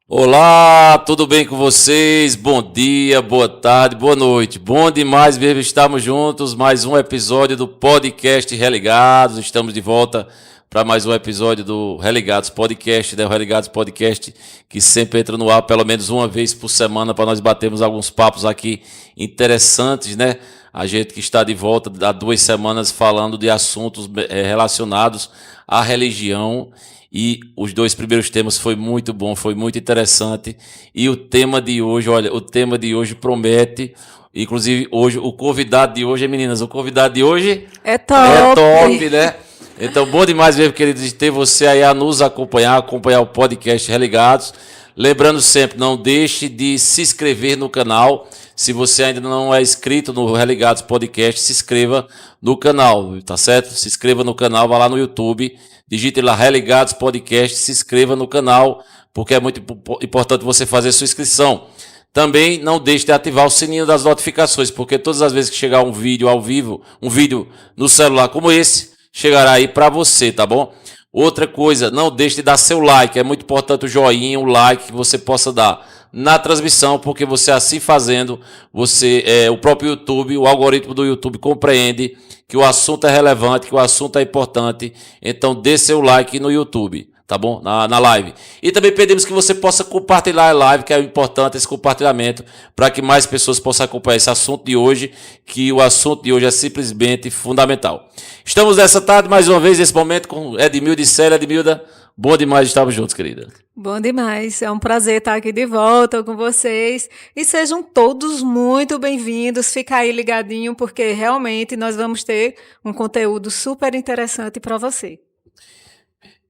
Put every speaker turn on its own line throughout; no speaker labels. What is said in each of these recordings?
Olá, tudo bem com vocês? Bom dia, boa tarde, boa noite. Bom demais mesmo estarmos juntos, mais um episódio do podcast Religados. Estamos de volta para mais um episódio do Religados Podcast, né? O Religados Podcast que sempre entra no ar pelo menos uma vez por semana para nós batermos alguns papos aqui interessantes, né? A gente que está de volta há 2 semanas falando de assuntos relacionados à religião. E os 2 primeiros temas foi muito bom, foi muito interessante. E o tema de hoje, olha, o tema de hoje promete. Inclusive, hoje, o convidado de hoje, meninas, o convidado de hoje
é top.
É top, né? Então, bom demais mesmo, queridos, de ter você aí a nos acompanhar o podcast Religados. Lembrando sempre, não deixe de se inscrever no canal. Se você ainda não é inscrito no Religados Podcast, se inscreva no canal, tá certo? Se inscreva no canal, vá lá no YouTube, digite lá Religados Podcast, se inscreva no canal, porque é muito importante você fazer sua inscrição. Também não deixe de ativar o sininho das notificações, porque todas as vezes que chegar um vídeo ao vivo, um vídeo no celular como esse, chegará aí para você, tá bom? Outra coisa, não deixe de dar seu like, é muito importante o joinha, o like que você possa dar na transmissão, porque você assim fazendo, o próprio YouTube, o algoritmo do YouTube compreende que o assunto é relevante, que o assunto é importante, então dê seu like no YouTube, tá bom? Na live. E também pedimos que você possa compartilhar a live, que é importante esse compartilhamento, para que mais pessoas possam acompanhar esse assunto de hoje, que o assunto de hoje é simplesmente fundamental. Estamos nessa tarde, mais uma vez, nesse momento, com Edmilda e Célia. Edmilda, bom demais estarmos juntos, querida.
Bom demais, é um prazer estar aqui de volta com vocês e sejam todos muito bem-vindos, fica aí ligadinho porque realmente nós vamos ter um conteúdo super interessante para você.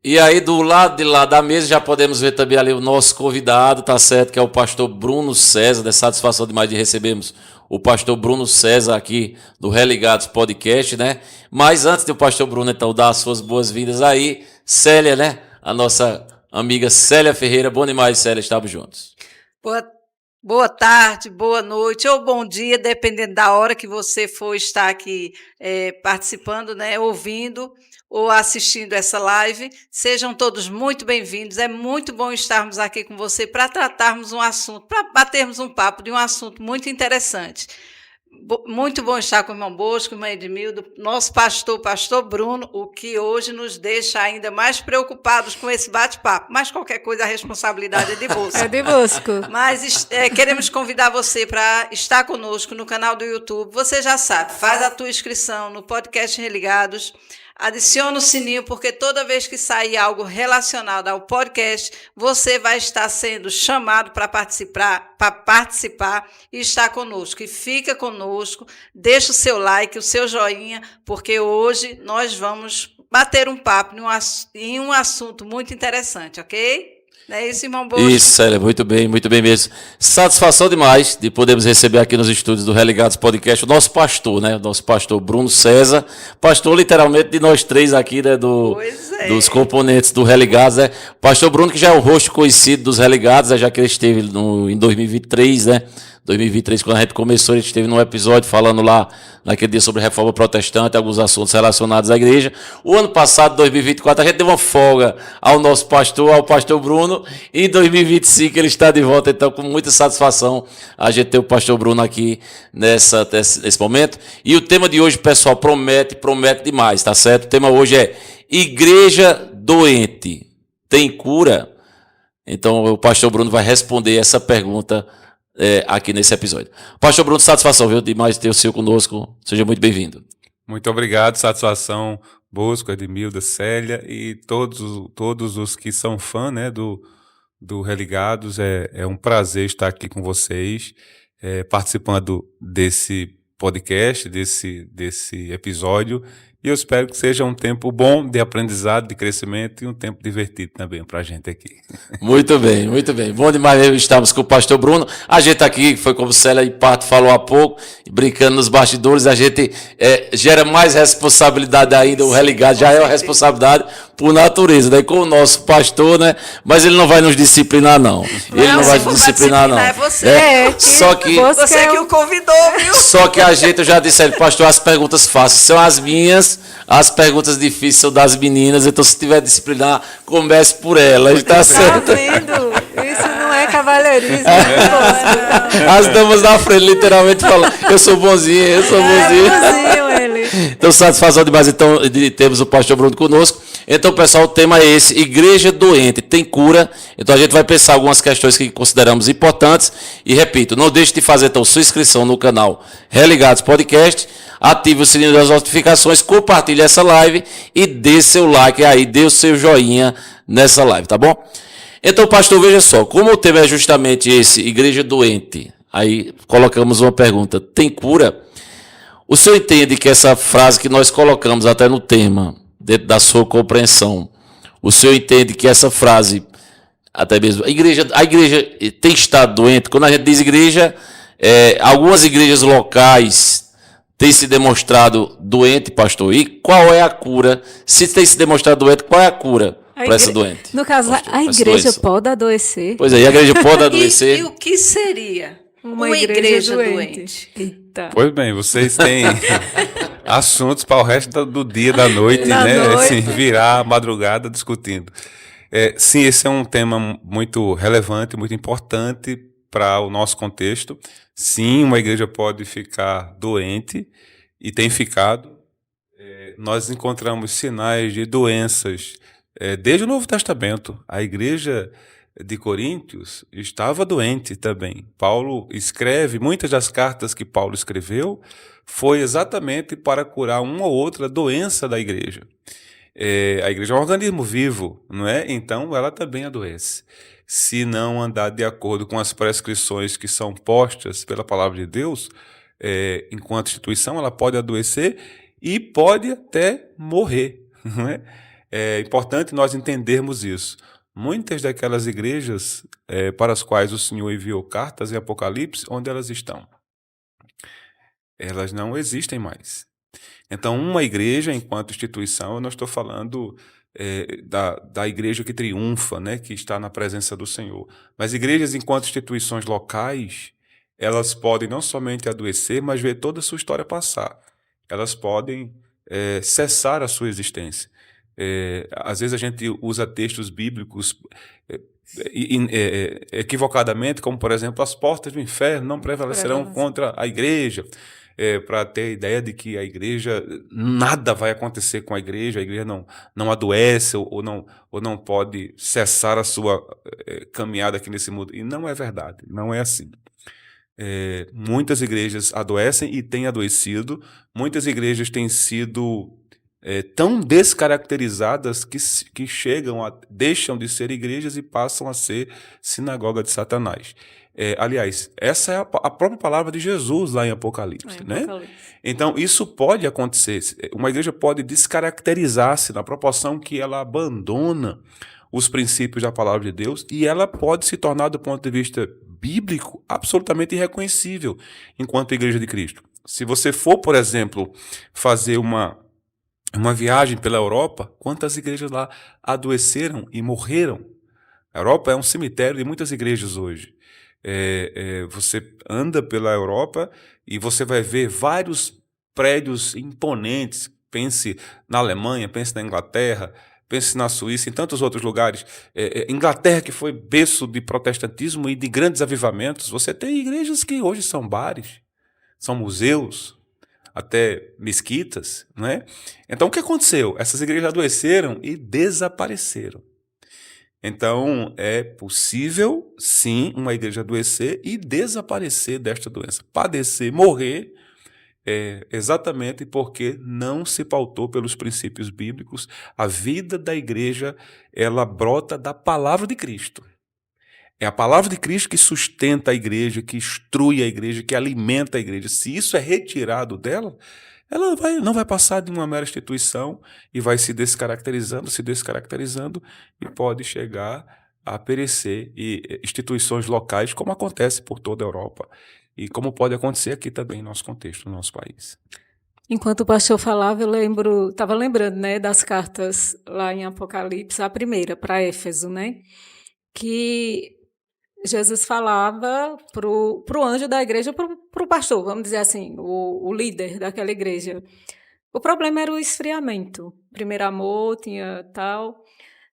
E aí do lado de lá da mesa já podemos ver também ali o nosso convidado, tá certo, que é o pastor Bruno César, é satisfação demais de recebermos o pastor Bruno César aqui do Religados Podcast, né? Mas antes do pastor Bruno então dar as suas boas-vindas aí, Célia, né? A nossa amiga Célia Ferreira, bom demais, Célia, estamos juntos.
Boa tarde, boa noite ou bom dia, dependendo da hora que você for estar aqui participando, né, ouvindo ou assistindo essa live. Sejam todos muito bem-vindos. É muito bom estarmos aqui com você para tratarmos um assunto, para batermos um papo de um assunto muito interessante. Muito bom estar com o irmão Bosco, irmã Edmilda, nosso pastor Bruno, o que hoje nos deixa ainda mais preocupados com esse bate-papo. Mas qualquer coisa, a responsabilidade é de Bosco.
É de Bosco.
Mas queremos convidar você para estar conosco no canal do YouTube. Você já sabe, faz a tua inscrição no podcast Religados. Adiciona o sininho, porque toda vez que sair algo relacionado ao podcast, você vai estar sendo chamado para participar e estar conosco. E fica conosco, deixa o seu like, o seu joinha, porque hoje nós vamos bater um papo em um assunto muito interessante, ok? Não é isso, irmão Bosco?
Isso, Célia, muito bem mesmo. Satisfação demais de podermos receber aqui nos estúdios do Religados Podcast o nosso pastor, né? O nosso pastor Bruno César, pastor literalmente de nós 3 aqui, né? Dos componentes do Religados, né? Pastor Bruno, que já é o rosto conhecido dos Religados, né? Já que ele esteve em 2023, né? 2023, quando a gente começou, ele esteve num episódio falando lá, naquele dia, sobre reforma protestante, alguns assuntos relacionados à igreja. O ano passado, 2024, a gente deu uma folga ao nosso pastor, ao pastor Bruno, e em 2025 ele está de volta, então com muita satisfação a gente ter o pastor Bruno aqui nesse momento. E o tema de hoje, pessoal, promete demais, tá certo? O tema hoje é Igreja Doente tem cura? Então o pastor Bruno vai responder essa pergunta aqui nesse episódio. Pastor Bruno, satisfação, viu? Demais ter o senhor conosco. Seja muito bem-vindo.
Muito obrigado, satisfação, Bosco, Edmilda, Célia e todos os que são fã, né, do Religados. É um prazer estar aqui com vocês, participando desse podcast, desse episódio. E eu espero que seja um tempo bom de aprendizado, de crescimento e um tempo divertido também para a gente aqui.
Muito bem. Bom demais mesmo estarmos com o pastor Bruno. A gente aqui, foi como Célia e Pato falou há pouco, brincando nos bastidores, a gente gera mais responsabilidade ainda, o Religado já é uma responsabilidade por natureza, daí com o nosso pastor, né? Mas ele não vai nos disciplinar, não. Ele não vai nos disciplinar, não.
É você.
Só que
você que o convidou, viu?
Só que a gente, eu já disse a ele, pastor, as perguntas fáceis são as minhas, as perguntas difíceis são das meninas, então se tiver disciplinar, comece por elas, tá certo?
Tá vendo? Isso não mulherismo.
As damas da frente, literalmente, falam: eu sou bonzinho, eu sou bonzinho.
Bonzinho ele.
Então, satisfação demais, então, de termos o pastor Bruno conosco. Então, pessoal, o tema é esse: igreja doente, tem cura? Então, a gente vai pensar algumas questões que consideramos importantes. E, repito, não deixe de fazer, então, sua inscrição no canal Religados Podcast, ative o sininho das notificações, compartilhe essa live e dê seu like aí, dê o seu joinha nessa live, tá bom? Então, pastor, veja só, como o tema é justamente esse, igreja doente, aí colocamos uma pergunta: tem cura? O senhor entende que essa frase que nós colocamos até no tema, dentro da sua compreensão, o senhor entende que essa frase, até mesmo, a igreja tem estado doente? Quando a gente diz igreja, algumas igrejas locais têm se demonstrado doente, pastor. E qual é a cura? Se tem se demonstrado doente, qual é a cura para essa doente?
No caso,
pastor,
a igreja pode adoecer?
Pois é, e a igreja pode adoecer?
E o que seria
Uma
igreja
doente.
doente?
Eita.
Pois bem, vocês têm assuntos para o resto do dia, da noite,
Da
né?
noite.
Assim, virar a madrugada discutindo. Sim, esse é um tema muito relevante, muito importante para o nosso contexto. Sim, uma igreja pode ficar doente e tem ficado. Nós encontramos sinais de doenças desde o Novo Testamento. A igreja de Coríntios estava doente também. Paulo escreve, muitas das cartas que Paulo escreveu foi exatamente para curar uma ou outra doença da igreja. A igreja é um organismo vivo, não é? Então ela também adoece. Se não andar de acordo com as prescrições que são postas pela palavra de Deus, enquanto instituição, ela pode adoecer e pode até morrer, não é? É importante nós entendermos isso. Muitas daquelas igrejas para as quais o Senhor enviou cartas em Apocalipse, onde elas estão? Elas não existem mais. Então, uma igreja, enquanto instituição, eu não estou falando da igreja que triunfa, né, que está na presença do Senhor. Mas igrejas, enquanto instituições locais, elas podem não somente adoecer, mas ver toda a sua história passar. Elas podem cessar a sua existência. Às vezes a gente usa textos bíblicos equivocadamente, como, por exemplo, as portas do inferno não prevalecerão contra a igreja. Para ter a ideia de que a igreja, nada vai acontecer com a igreja não adoece ou não pode cessar a sua caminhada aqui nesse mundo. E não é verdade, não é assim. Muitas igrejas adoecem e têm adoecido, muitas igrejas têm sido tão descaracterizadas que deixam de ser igrejas e passam a ser sinagoga de Satanás. Aliás, essa é a própria palavra de Jesus lá em Apocalipse, né? Então, isso pode acontecer. Uma igreja pode descaracterizar-se na proporção que ela abandona os princípios da palavra de Deus e ela pode se tornar, do ponto de vista bíblico, absolutamente irreconhecível enquanto igreja de Cristo. Se você for, por exemplo, fazer uma viagem pela Europa, quantas igrejas lá adoeceram e morreram? A Europa é um cemitério de muitas igrejas hoje. Você anda pela Europa e você vai ver vários prédios imponentes. Pense na Alemanha, pense na Inglaterra, pense na Suíça, em tantos outros lugares. Inglaterra, que foi berço de protestantismo e de grandes avivamentos, você tem igrejas que hoje são bares, são museus, até mesquitas, não é? Então, o que aconteceu? Essas igrejas adoeceram e desapareceram. Então, é possível, sim, uma igreja adoecer e desaparecer desta doença. Padecer, morrer, exatamente porque não se pautou pelos princípios bíblicos. A vida da igreja, ela brota da palavra de Cristo. É a palavra de Cristo que sustenta a igreja, que instrui a igreja, que alimenta a igreja. Se isso é retirado dela, ela não vai passar de uma mera instituição e vai se descaracterizando e pode chegar a perecer. E instituições locais, como acontece por toda a Europa e como pode acontecer aqui também no nosso contexto, no nosso país.
Enquanto o pastor falava, estava lembrando, né, das cartas lá em Apocalipse, a primeira, para Éfeso, né, que Jesus falava para o anjo da igreja, para o pastor, vamos dizer assim, o líder daquela igreja. O problema era o esfriamento. Primeiro amor, tinha tal.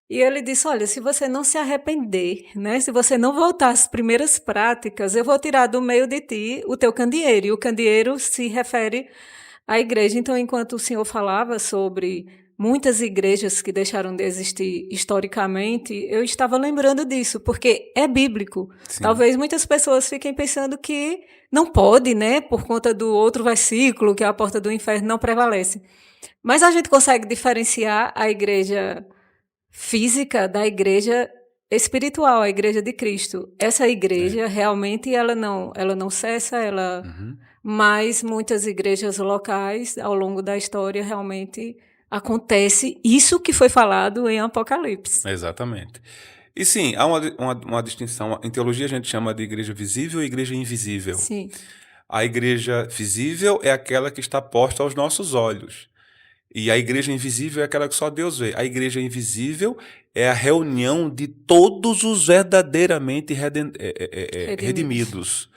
E ele disse: olha, se você não se arrepender, né, se você não voltar às primeiras práticas, eu vou tirar do meio de ti o teu candeeiro. E o candeeiro se refere à igreja. Então, enquanto o senhor falava sobre muitas igrejas que deixaram de existir historicamente, eu estava lembrando disso, porque é bíblico.
Sim.
Talvez muitas pessoas fiquem pensando que não pode, né, por conta do outro versículo, que a porta do inferno não prevalece. Mas a gente consegue diferenciar a igreja física da igreja espiritual, a igreja de Cristo. Essa igreja realmente ela não cessa, mas muitas igrejas locais ao longo da história realmente acontece isso que foi falado em Apocalipse.
Exatamente. E sim, há uma distinção. Em teologia a gente chama de igreja visível e igreja invisível.
Sim.
A igreja visível é aquela que está posta aos nossos olhos. E a igreja invisível é aquela que só Deus vê. A igreja invisível é a reunião de todos os verdadeiramente redimidos.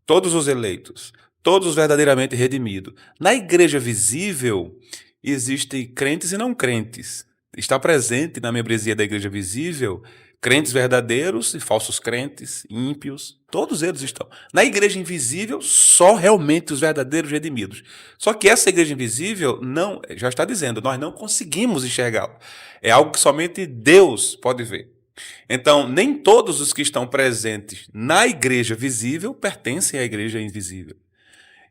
Todos os eleitos. Todos os verdadeiramente redimidos. Na igreja visível, existem crentes e não crentes. Está presente na membresia da igreja visível crentes verdadeiros e falsos crentes, ímpios, todos eles estão. Na igreja invisível, só realmente os verdadeiros redimidos. Só que essa igreja invisível, não, já está dizendo, nós não conseguimos enxergá-la. É algo que somente Deus pode ver. Então, nem todos os que estão presentes na igreja visível pertencem à igreja invisível.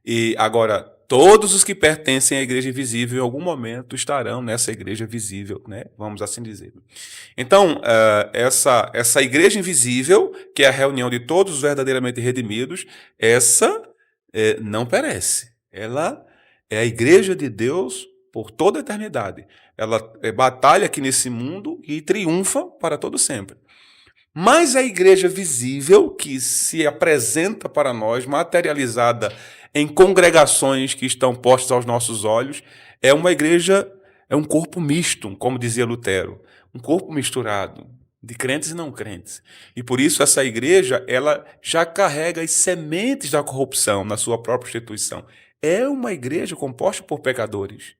E agora, todos os que pertencem à igreja invisível, em algum momento, estarão nessa igreja visível, né? Vamos assim dizer. Então, essa igreja invisível, que é a reunião de todos os verdadeiramente redimidos, essa não perece. Ela é a igreja de Deus por toda a eternidade. Ela batalha aqui nesse mundo e triunfa para todo sempre. Mas a igreja visível, que se apresenta para nós, materializada em congregações que estão postas aos nossos olhos, é uma igreja, é um corpo misto, como dizia Lutero, um corpo misturado, de crentes e não crentes. E por isso essa igreja, ela já carrega as sementes da corrupção na sua própria instituição. É uma igreja composta por pecadores.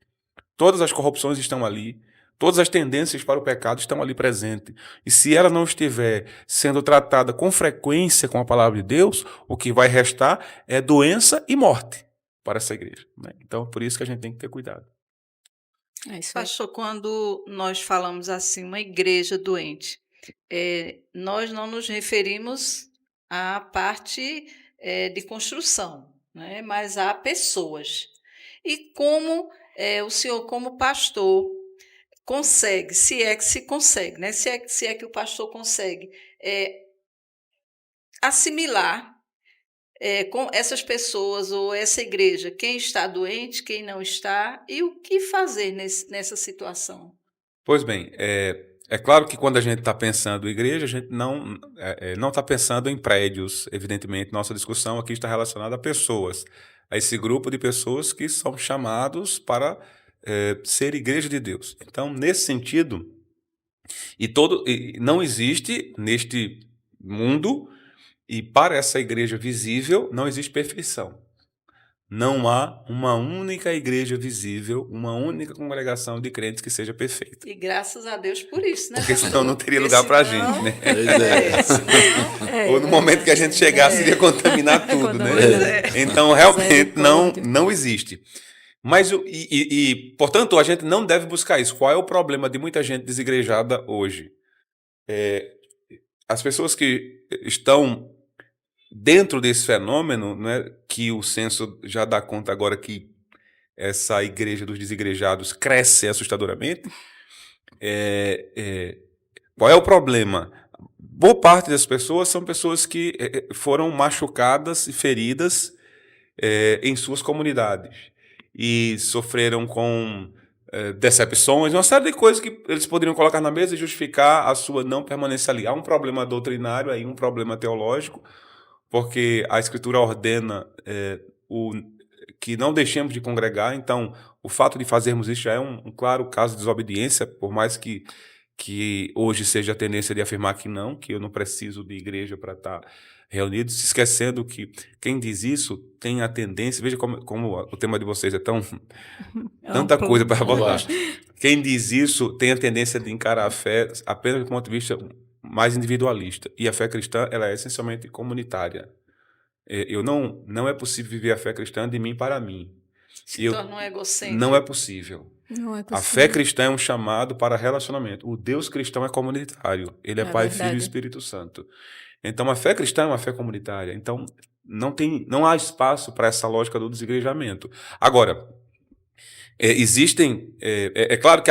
Todas as corrupções estão ali. Todas as tendências para o pecado estão ali presentes. E se ela não estiver sendo tratada com frequência com a palavra de Deus, o que vai restar é doença e morte para essa igreja, né? Então, por isso que a gente tem que ter cuidado.
É isso aí.
Pastor, quando nós falamos assim, uma igreja doente, nós não nos referimos à parte de construção, né? Mas a pessoas. E como o senhor, como pastor, consegue, se é que se consegue, né? Se é que o pastor consegue assimilar com essas pessoas ou essa igreja, quem está doente, quem não está, e o que fazer nessa situação?
Pois bem, é claro que quando a gente está pensando em igreja, a gente não está pensando em prédios, evidentemente. Nossa discussão aqui está relacionada a pessoas, a esse grupo de pessoas que são chamados para ser igreja de Deus. Então, nesse sentido, não existe neste mundo, e para essa igreja visível, não existe perfeição. Não há uma única igreja visível, uma única congregação de crentes que seja perfeita.
E graças a Deus por isso, né?
Porque
pastor?
senão não teria
Porque
lugar para a
senão-
gente, né?
Pois é.
Ou no momento que a gente chegasse, iria contaminar tudo, né? Então, realmente, não existe. Mas, portanto, a gente não deve buscar isso. Qual é o problema de muita gente desigrejada hoje? As pessoas que estão dentro desse fenômeno, né, que o censo já dá conta agora que essa igreja dos desigrejados cresce assustadoramente. Qual é o problema? Boa parte das pessoas são pessoas que foram machucadas e feridas em suas comunidades e sofreram com decepções, uma série de coisas que eles poderiam colocar na mesa e justificar a sua não permanência ali. Há um problema doutrinário aí, um problema teológico, porque a Escritura ordena que não deixemos de congregar. Então, o fato de fazermos isso já é um claro caso de desobediência, por mais que que hoje seja a tendência de afirmar que eu não preciso de igreja para estar reunido, se esquecendo que quem diz isso tem a tendência, veja como o tema de vocês é tanta
Amplo.
coisa para abordar.
Gosto.
Quem diz isso tem a tendência de encarar a fé apenas do ponto de vista mais individualista. E a fé cristã, ela é essencialmente comunitária. Não é possível viver a fé cristã de mim para mim.
Se torna um egocêntrico.
Não é possível.
Não é
A
possível.
fé cristã é um chamado para relacionamento. O Deus cristão é comunitário. Ele é
É
Pai,
verdade.
Filho e Espírito Santo. Então, a fé cristã é uma fé comunitária. Então, não há espaço para essa lógica do desigrejamento. Agora, existem... É claro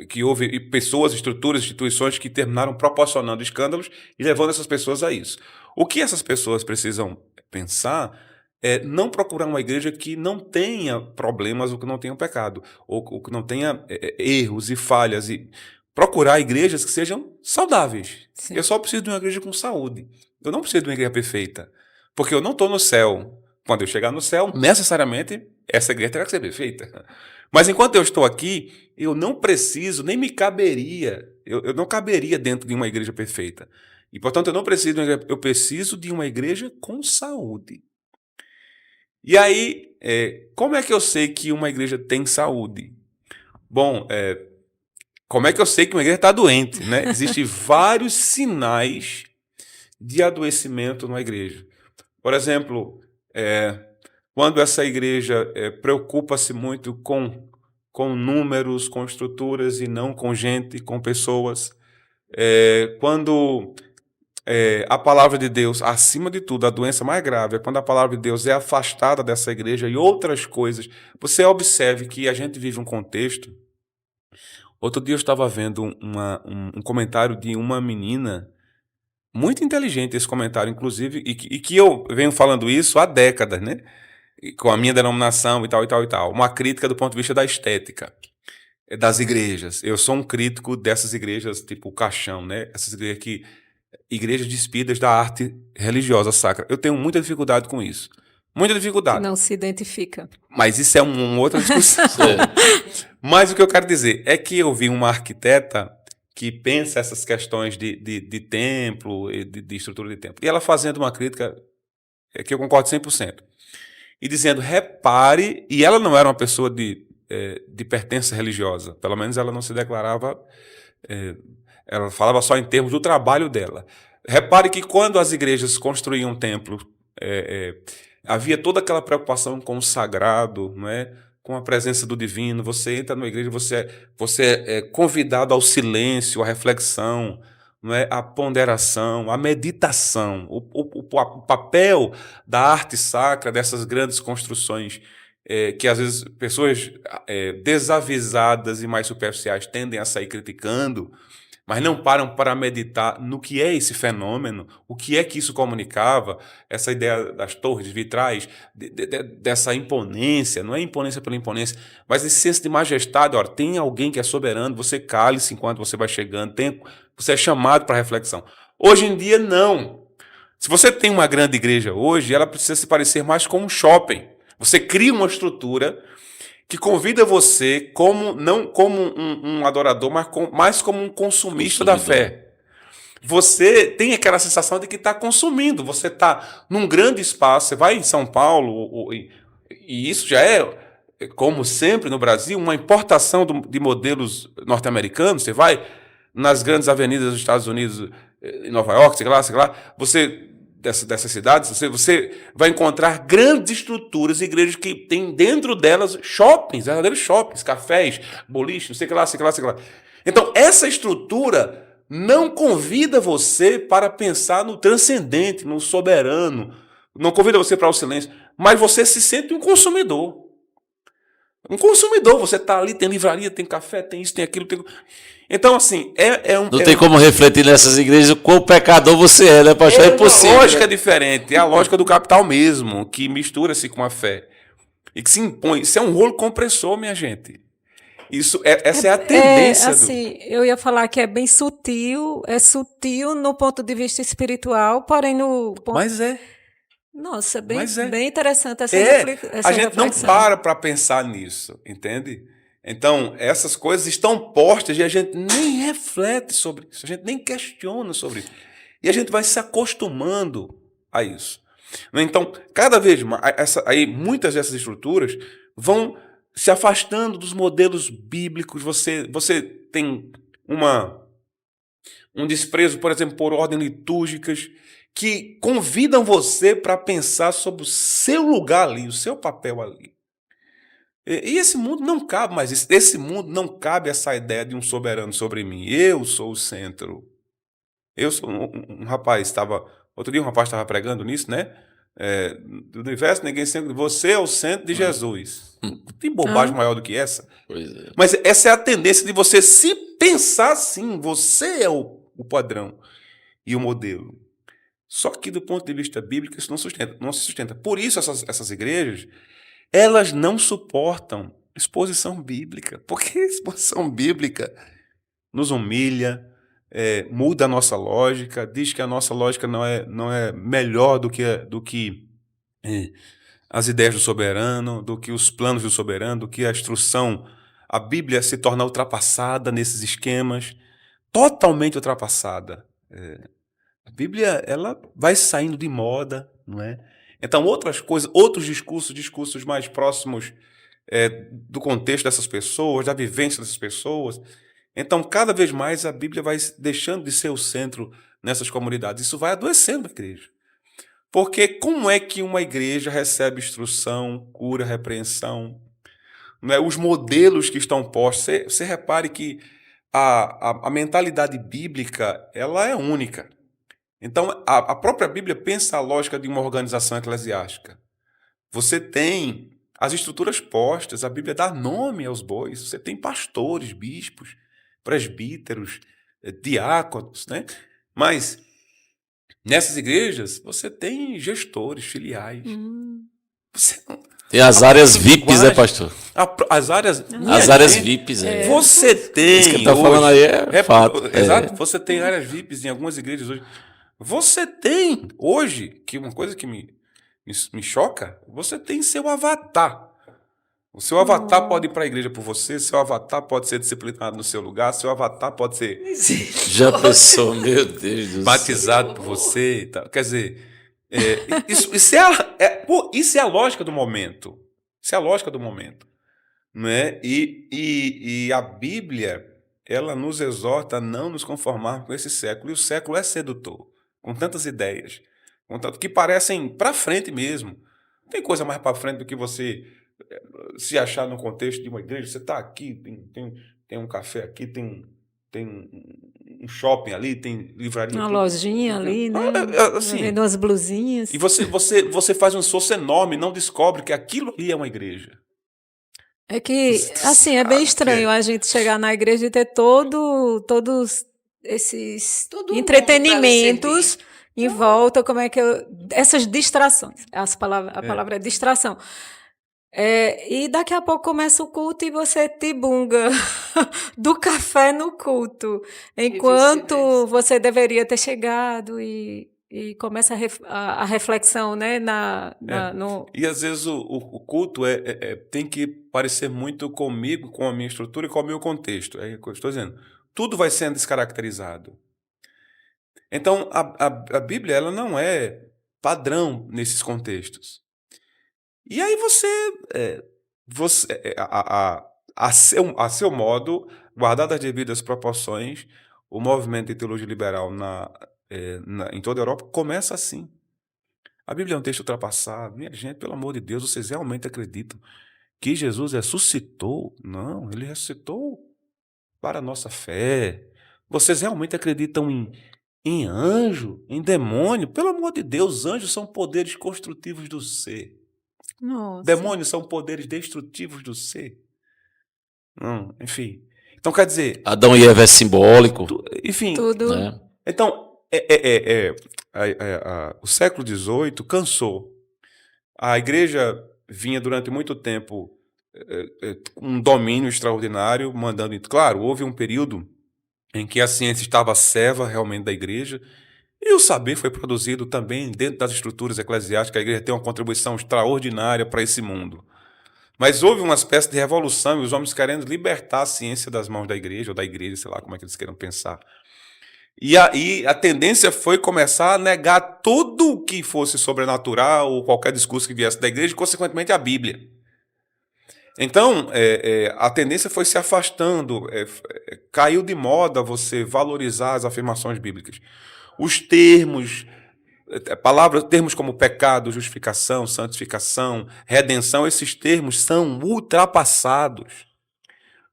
que houve pessoas, estruturas, instituições que terminaram proporcionando escândalos e levando essas pessoas a isso. O que essas pessoas precisam pensar é não procurar uma igreja que não tenha problemas ou que não tenha pecado, ou que não tenha erros e falhas, e procurar igrejas que sejam saudáveis.
Sim.
Eu só preciso de uma igreja com saúde. Eu não preciso de uma igreja perfeita, porque eu não estou no céu. Quando eu chegar no céu, necessariamente, essa igreja terá que ser perfeita. Mas enquanto eu estou aqui, eu não preciso, nem me caberia, eu não caberia dentro de uma igreja perfeita. E, portanto, eu não preciso de uma igreja, eu preciso de uma igreja com saúde. E aí, como é que eu sei que uma igreja tem saúde? Bom, como é que eu sei que uma igreja está doente, né? Existem vários sinais de adoecimento numa igreja. Por exemplo, quando essa igreja preocupa-se muito com números, com estruturas e não com gente, com pessoas. Quando a palavra de Deus, acima de tudo, a doença mais grave é quando a palavra de Deus é afastada dessa igreja e outras coisas. Você observe que a gente vive um contexto. Outro dia eu estava vendo um comentário de uma menina, muito inteligente esse comentário, inclusive, e que eu venho falando isso há décadas, né? Com a minha denominação e tal, e tal, e tal. Uma crítica do ponto de vista da estética das igrejas. Eu sou um crítico dessas igrejas, tipo o Caixão, né? Essas igrejas despidas da arte religiosa sacra. Eu tenho muita dificuldade com isso. Muita dificuldade.
Não se identifica.
Mas isso é uma outra discussão. Mas o que eu quero dizer é que eu vi uma arquiteta que pensa essas questões de templo, de estrutura de templo. E ela fazendo uma crítica que eu concordo 100%. E dizendo, repare, e ela não era uma pessoa de pertença religiosa, pelo menos ela não se declarava, ela falava só em termos do trabalho dela. Repare que quando as igrejas construíam um templo, havia toda aquela preocupação com o sagrado, não é? Com a presença do divino. Você entra numa igreja, você é convidado ao silêncio, à reflexão, não é? À ponderação, à meditação. O papel da arte sacra, dessas grandes construções, que às vezes pessoas desavisadas e mais superficiais tendem a sair criticando, mas não param para meditar no que é esse fenômeno, o que é que isso comunicava, essa ideia das torres vitrais, dessa imponência, não é imponência pela imponência, mas esse senso de majestade. Ora, tem alguém que é soberano, você cale-se enquanto você vai chegando, você é chamado para reflexão. Hoje em dia, não. Se você tem uma grande igreja hoje, ela precisa se parecer mais com um shopping. Você cria uma estrutura que convida você não como um adorador, mas mais como um consumista da fé. Você tem aquela sensação de que está consumindo. Você está num grande espaço, você vai em São Paulo, e isso já como sempre no Brasil, uma importação de modelos norte-americanos. Você vai nas grandes avenidas dos Estados Unidos, em Nova York, sei lá, dessas cidades, você vai encontrar grandes estruturas, igrejas que têm dentro delas shoppings, verdadeiros shoppings, cafés, boliches, não sei o que lá. Então, essa estrutura não convida você para pensar no transcendente, no soberano, não convida você para o silêncio, mas você se sente um consumidor. Um consumidor, você está ali, tem livraria, tem café, tem isso, tem aquilo, tem... Então, assim,
não tem como refletir nessas igrejas o quão pecador você é, né, pastor? É impossível.
A lógica é diferente, é a lógica do capital mesmo, que mistura-se com a fé. E que se impõe. Isso é um rolo compressor, minha gente. Essa é a tendência.
Assim, eu ia falar que é bem sutil, é sutil no ponto de vista espiritual, porém no ponto...
Mas é.
Nossa, bem interessante essa
A gente
reflexão.
não para pensar nisso, entende? Então, essas coisas estão postas e a gente nem reflete sobre isso, a gente nem questiona sobre isso. E a gente vai se acostumando a isso. Então, cada vez mais, muitas dessas estruturas vão se afastando dos modelos bíblicos. Você tem um desprezo, por exemplo, por ordens litúrgicas, que convidam você para pensar sobre o seu lugar ali, o seu papel ali. E esse mundo não cabe mais isso. Esse mundo não cabe essa ideia de um soberano sobre mim. Eu sou o centro. Eu sou um rapaz, outro dia um rapaz estava pregando nisso, né? Do universo, ninguém sempre. Você é o centro de Jesus. Não tem bobagem maior do que essa.
Pois é.
Mas essa é a tendência de você se pensar assim. Você é o padrão e o modelo. Só que do ponto de vista bíblico isso não se sustenta. Por isso essas igrejas, elas não suportam exposição bíblica. Porque a exposição bíblica nos humilha, muda a nossa lógica, diz que a nossa lógica não é melhor do que as ideias do soberano, do que os planos do soberano, do que a instrução. A Bíblia se torna ultrapassada nesses esquemas, totalmente ultrapassada. A Bíblia, ela vai saindo de moda, não é? Então, outras coisas, outros discursos mais próximos do contexto dessas pessoas, da vivência dessas pessoas. Então, cada vez mais a Bíblia vai deixando de ser o centro nessas comunidades. Isso vai adoecendo a igreja. Porque como é que uma igreja recebe instrução, cura, repreensão? Não é? Os modelos que estão postos. Você repare que a mentalidade bíblica ela é única. Então, a própria Bíblia pensa a lógica de uma organização eclesiástica. Você tem as estruturas postas, a Bíblia dá nome aos bois. Você tem pastores, bispos, presbíteros, diáconos, né? Mas nessas igrejas você tem gestores, filiais. Você não...
Tem as áreas VIPs, né, pastor?
As áreas
VIPs, é.
Você tem.
Isso que tá falando aí é fato.
Exato. Você tem áreas VIPs em algumas igrejas hoje. Você tem hoje, que uma coisa que me choca, você tem seu avatar. O seu avatar pode ir para a igreja por você, seu avatar pode ser disciplinado no seu lugar, seu avatar pode ser
Já pensou, meu Deus do céu.
batizado por você e tal. Quer dizer, isso é a lógica do momento. Isso é a lógica do momento. Não é? E a Bíblia, ela nos exorta a não nos conformarmos com esse século. E o século é sedutor, com tantas ideias, que parecem para frente mesmo. Não tem coisa mais para frente do que você se achar no contexto de uma igreja. Você está aqui, tem um café aqui, tem um shopping ali, tem livraria.
Uma lojinha ali, né?
Assim,
vendo umas blusinhas.
e você faz um esforço enorme e não descobre que aquilo ali é uma igreja.
É que, assim, é bem estranho a gente chegar na igreja e ter todos esses
Todo mundo
entretenimentos em volta, como é que essas distrações. A palavra é distração. E daqui a pouco começa o culto e você tibunga do café no culto, enquanto
vice-versa.
você deveria ter chegado e começa a reflexão, né, no...
E às vezes o culto tem que parecer muito comigo, com a minha estrutura e com o meu contexto. É o que eu estou dizendo. Tudo vai sendo descaracterizado. Então, a Bíblia ela não é padrão nesses contextos. E aí a seu modo, guardadas as devidas proporções, o movimento de teologia liberal em toda a Europa começa assim. A Bíblia é um texto ultrapassado. Minha gente, pelo amor de Deus, vocês realmente acreditam que Jesus ressuscitou? Não, ele ressuscitou para a nossa fé. Vocês realmente acreditam em anjo, em demônio? Pelo amor de Deus, anjos são poderes construtivos do ser.
Nossa.
Demônios são poderes destrutivos do ser. Não, enfim. Então, quer dizer...
Adão e Eva é simbólico.
Enfim...
Tudo...
Né?
Então, o século XVIII cansou. A igreja vinha durante muito tempo um domínio extraordinário, mandando... Claro, houve um período em que a ciência estava serva realmente da igreja, e o saber foi produzido também dentro das estruturas eclesiásticas. A igreja tem uma contribuição extraordinária para esse mundo. Mas houve uma espécie de revolução e os homens querendo libertar a ciência das mãos da igreja, ou da igreja, sei lá como é que eles queiram pensar. E aí a tendência foi começar a negar tudo o que fosse sobrenatural ou qualquer discurso que viesse da igreja, e consequentemente a Bíblia. Então, a tendência foi se afastando, caiu de moda você valorizar as afirmações bíblicas. Os termos, termos como pecado, justificação, santificação, redenção, esses termos são ultrapassados.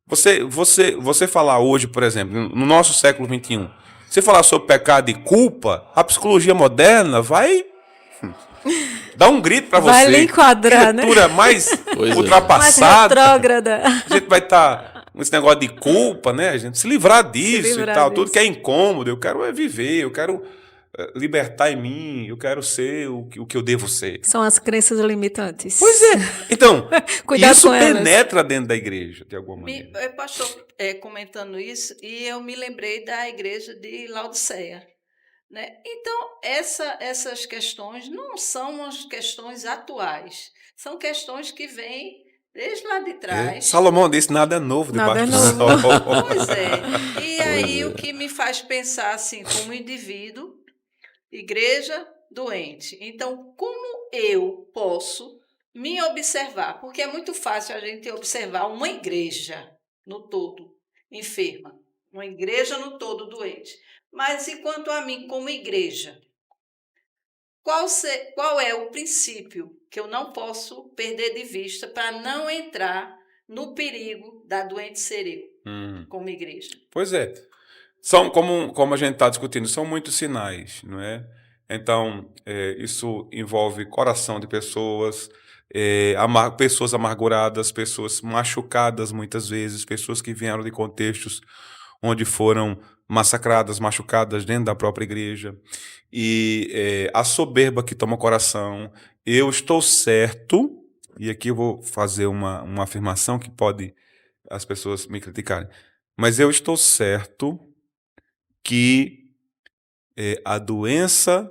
Você falar hoje, por exemplo, no nosso século XXI, você falar sobre pecado e culpa, a psicologia moderna vai dar um grito para você.
Vai lhe enquadrar, né?
Criatura mais
Pois é.
Mais
ultrapassada.
retrógrada.
A gente vai estar com esse negócio de culpa, né? A gente se livrar disso
livrar
e tal.
disso.
Tudo que é incômodo, eu quero viver, eu quero libertar em mim, eu quero ser o que eu devo ser.
São as crenças limitantes.
Pois é. Então,
Cuidado
isso
com elas.
penetra dentro da igreja, de alguma maneira.
Pastor, comentando isso, e eu me lembrei da igreja de Laodiceia. Né? Então, essas questões não são as questões atuais, são questões que vêm desde lá de trás.
Salomão disse, nada é novo
Nada
debaixo
é
do
novo.
sol.
Pois é. E aí o que me faz pensar assim, como indivíduo, igreja doente. Então, como eu posso me observar? Porque é muito fácil a gente observar uma igreja no todo enferma, uma igreja no todo doente. Mas e quanto a mim como igreja? Qual é o princípio que eu não posso perder de vista para não entrar no perigo da doente ser eu, como igreja?
Pois é. São, como a gente está discutindo, são muitos sinais, não é? Então, isso envolve coração de pessoas, pessoas amarguradas, pessoas machucadas muitas vezes, pessoas que vieram de contextos onde foram massacradas, machucadas dentro da própria igreja. E a soberba que toma o coração. Eu estou certo, e aqui eu vou fazer uma afirmação que pode as pessoas me criticarem, mas eu estou certo que a doença,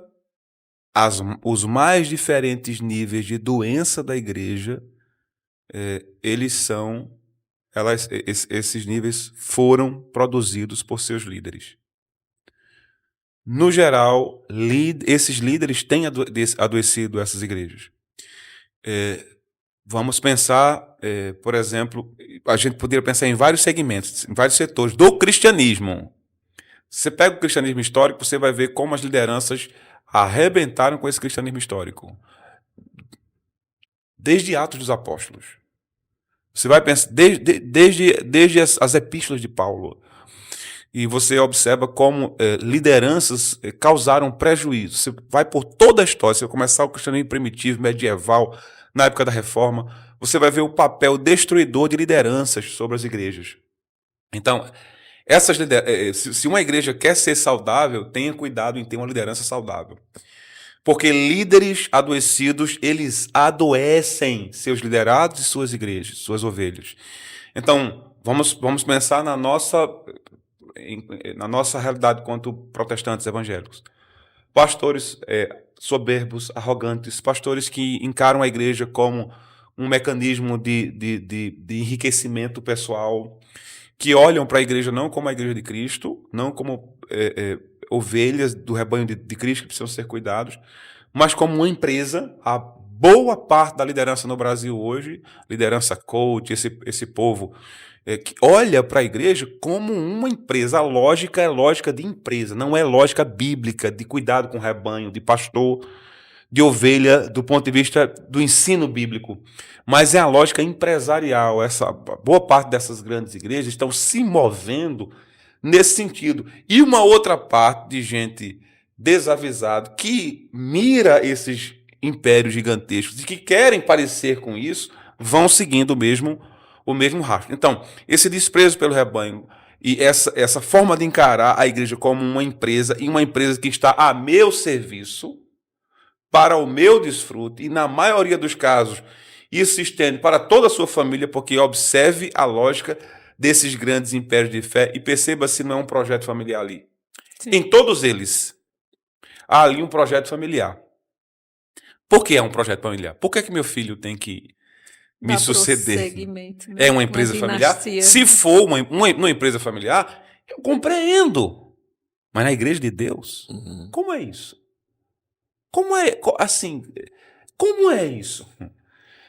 os mais diferentes níveis de doença da igreja, esses níveis foram produzidos por seus líderes. No geral, esses líderes têm adoecido essas igrejas. Vamos pensar, por exemplo, a gente poderia pensar em vários segmentos, em vários setores do cristianismo. Você pega o cristianismo histórico, você vai ver como as lideranças arrebentaram com esse cristianismo histórico. Desde Atos dos Apóstolos. Você vai pensar desde as epístolas de Paulo. E você observa como lideranças causaram prejuízo. Você vai por toda a história, você vai começar o cristianismo primitivo, medieval, na época da Reforma, você vai ver o papel destruidor de lideranças sobre as igrejas. Então, se uma igreja quer ser saudável, tenha cuidado em ter uma liderança saudável. Porque líderes adoecidos, eles adoecem seus liderados e suas igrejas, suas ovelhas. Então, vamos pensar na nossa realidade quanto protestantes evangélicos. Pastores soberbos, arrogantes, pastores que encaram a igreja como um mecanismo de enriquecimento pessoal, que olham para a igreja não como a igreja de Cristo, não como ovelhas do rebanho de Cristo que precisam ser cuidados, mas como uma empresa. A boa parte da liderança no Brasil hoje, liderança coach, esse povo, que olha para a igreja como uma empresa. A lógica é lógica de empresa, não é lógica bíblica de cuidado com o rebanho, de pastor, de ovelha, do ponto de vista do ensino bíblico. Mas é a lógica empresarial. Boa parte dessas grandes igrejas estão se movendo nesse sentido. E uma outra parte de gente desavisada que mira esses impérios gigantescos e que querem parecer com isso, vão seguindo o mesmo rastro. Então, esse desprezo pelo rebanho e essa forma de encarar a igreja como uma empresa, e uma empresa que está a meu serviço, para o meu desfrute, e na maioria dos casos isso se estende para toda a sua família, porque observe a lógica desses grandes impérios de fé e perceba se não é um projeto familiar ali. Sim. Em todos eles, há ali um projeto familiar. Por que é um projeto familiar? Por que meu filho tem que me
Dá
suceder.
prosseguimento, né?
É uma empresa familiar?
dinastia.
Se for uma empresa familiar, eu compreendo. Mas na igreja de Deus, como é isso? Como é isso?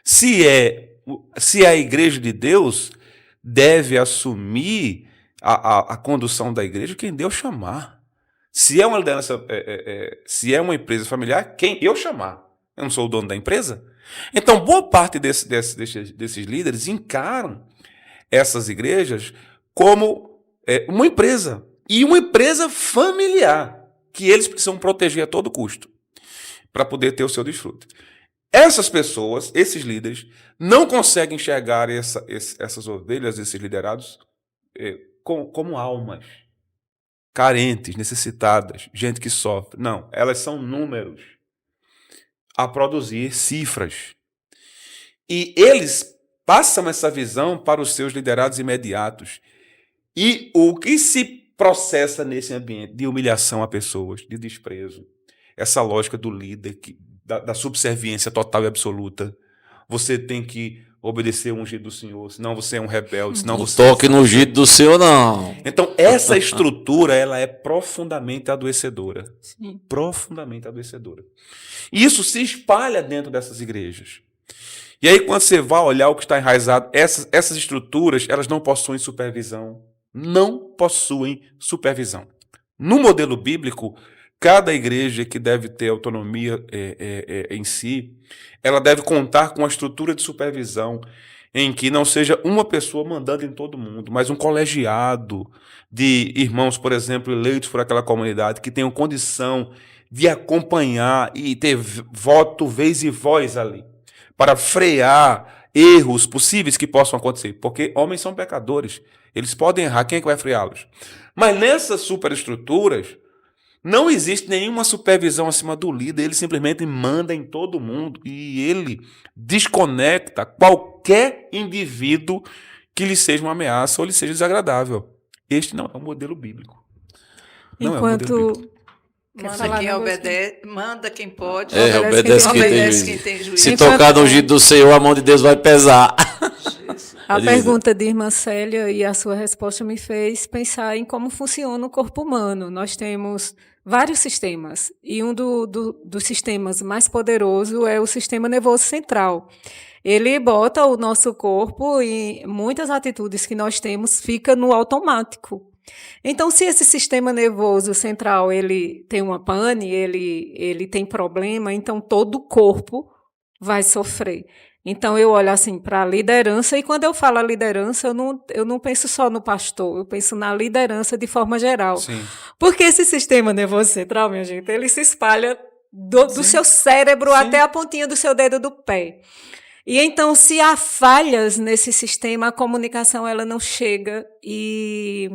Se a igreja de Deus deve assumir a condução da igreja, quem Deus chamar. Se é uma liderança, se é uma empresa familiar, quem eu chamar. Eu não sou o dono da empresa. Então, boa parte desses líderes encaram essas igrejas como uma empresa. E uma empresa familiar, que eles precisam proteger a todo custo para poder ter o seu desfrute. Essas pessoas, esses líderes, não conseguem enxergar essas ovelhas, esses liderados, como almas carentes, necessitadas, gente que sofre. Não, elas são números a produzir cifras. E eles passam essa visão para os seus liderados imediatos. E o que se processa nesse ambiente de humilhação a pessoas, de desprezo, essa lógica do líder, da subserviência total e absoluta. Você tem que obedecer o ungido do Senhor, senão você é um rebelde, senão
Não
você...
toque no ungido do Senhor, não.
Então, essa estrutura, ela é profundamente adoecedora.
Sim.
Profundamente adoecedora. E isso se espalha dentro dessas igrejas. E aí, quando você vai olhar o que está enraizado, essas estruturas, elas não possuem supervisão. Não possuem supervisão. No modelo bíblico, cada igreja que deve ter autonomia em si, ela deve contar com uma estrutura de supervisão em que não seja uma pessoa mandando em todo mundo, mas um colegiado de irmãos, por exemplo, eleitos por aquela comunidade, que tenham condição de acompanhar e ter voto, vez e voz ali, para frear erros possíveis que possam acontecer, porque homens são pecadores, eles podem errar, quem é que vai freá-los? Mas nessas superestruturas, não existe nenhuma supervisão acima do líder, ele simplesmente manda em todo mundo e ele desconecta qualquer indivíduo que lhe seja uma ameaça ou lhe seja desagradável. Este não é o modelo bíblico. Não é o modelo bíblico.
Manda quem obedece, manda quem pode.
Obedece quem tem
obedece
juízo.
quem tem juízo.
Se tocar no ungido do Senhor, a mão de Deus vai pesar.
A pergunta de irmã Célia e a sua resposta me fez pensar em como funciona o corpo humano. Nós temos vários sistemas, e um dos sistemas mais poderosos é o sistema nervoso central. Ele bota o nosso corpo e muitas atitudes que nós temos fica no automático. Então, se esse sistema nervoso central ele tem uma pane, ele tem problema, então todo o corpo vai sofrer. Então, eu olho assim para a liderança, e quando eu falo a liderança, eu não penso só no pastor, eu penso na liderança de forma geral.
Sim.
Porque esse sistema nervoso central, minha gente, ele se espalha do seu cérebro até a pontinha do seu dedo do pé. E então, se há falhas nesse sistema, a comunicação ela não chega e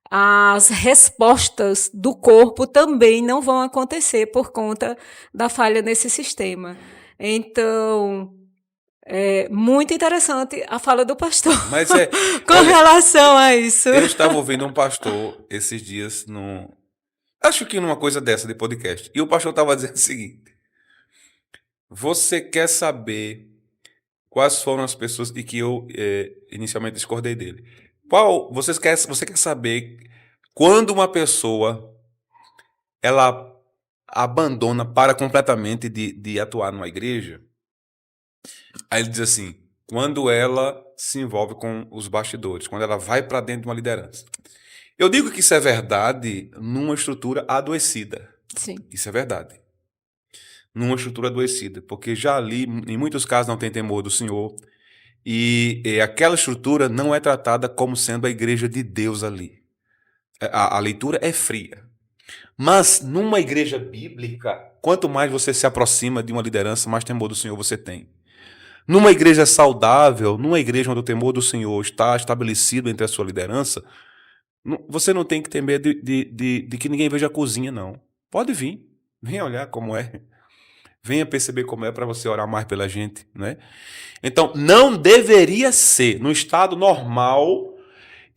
as respostas do corpo também não vão acontecer por conta da falha nesse sistema. Então, é muito interessante a fala do pastor
Mas
com relação a isso.
Eu estava ouvindo um pastor esses dias, acho que numa coisa dessa de podcast, e o pastor estava dizendo o seguinte: você quer saber quais foram as pessoas, e que eu inicialmente discordei dele. Você quer saber quando uma pessoa ela abandona, para completamente de atuar numa igreja? Aí ele diz assim: quando ela se envolve com os bastidores, quando ela vai para dentro de uma liderança. Eu digo que isso é verdade numa estrutura adoecida.
Sim.
Isso é verdade. Numa estrutura adoecida, porque já ali, em muitos casos, não tem temor do Senhor, e aquela estrutura não é tratada como sendo a igreja de Deus ali. A leitura é fria. Mas numa igreja bíblica, quanto mais você se aproxima de uma liderança, mais temor do Senhor você tem. Numa igreja saudável, numa igreja onde o temor do Senhor está estabelecido entre a sua liderança, você não tem que ter medo de que ninguém veja a cozinha, não. Pode vir, venha olhar como é. Venha perceber como é para você orar mais pela gente, né? Então, não deveria ser, no estado normal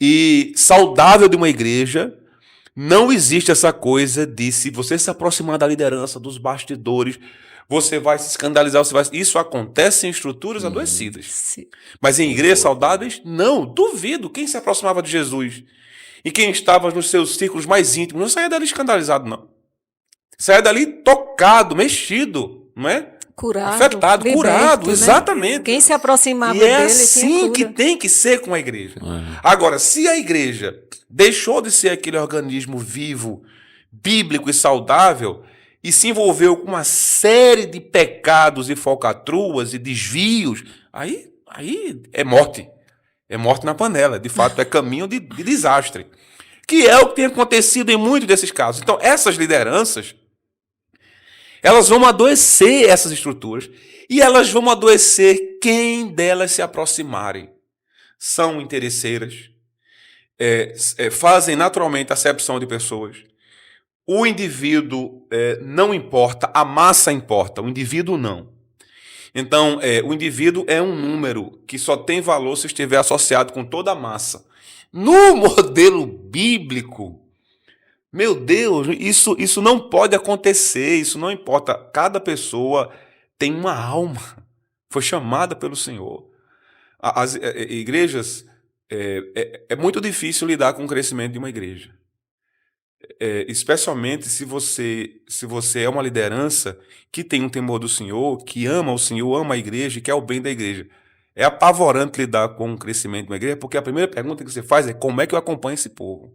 e saudável de uma igreja, Não existe essa coisa de se você se aproximar da liderança, dos bastidores, você vai se escandalizar, Isso acontece em estruturas adoecidas.
Sim.
Mas em igrejas saudáveis, não. Duvido. Quem se aproximava de Jesus e quem estava nos seus círculos mais íntimos não saía dali escandalizado, não. Saia dali tocado, mexido, não é?
Curado,
Afetado,
liberto,
curado,
né?
exatamente.
Quem se aproximava
E
dele
é
tinha
assim
cura.
que tem que ser com a igreja. Agora, se a igreja deixou de ser aquele organismo vivo, bíblico e saudável e se envolveu com uma série de pecados e falcatruas e desvios, aí é morte. É morte na panela. De fato, é caminho de desastre. Que é o que tem acontecido em muitos desses casos. Então, essas lideranças, elas vão adoecer essas estruturas e elas vão adoecer quem delas se aproximarem. São interesseiras, fazem naturalmente acepção de pessoas. O indivíduo não importa, a massa importa, o indivíduo não. Então, o indivíduo é um número que só tem valor se estiver associado com toda a massa. No modelo bíblico, meu Deus, isso não pode acontecer, isso não importa. Cada pessoa tem uma alma, foi chamada pelo Senhor. As igrejas, é muito difícil lidar com o crescimento de uma igreja. Especialmente se você é uma liderança que tem um temor do Senhor, que ama o Senhor, ama a igreja e quer o bem da igreja. É apavorante lidar com o crescimento de uma igreja, porque a primeira pergunta que você faz é como é que eu acompanho esse povo?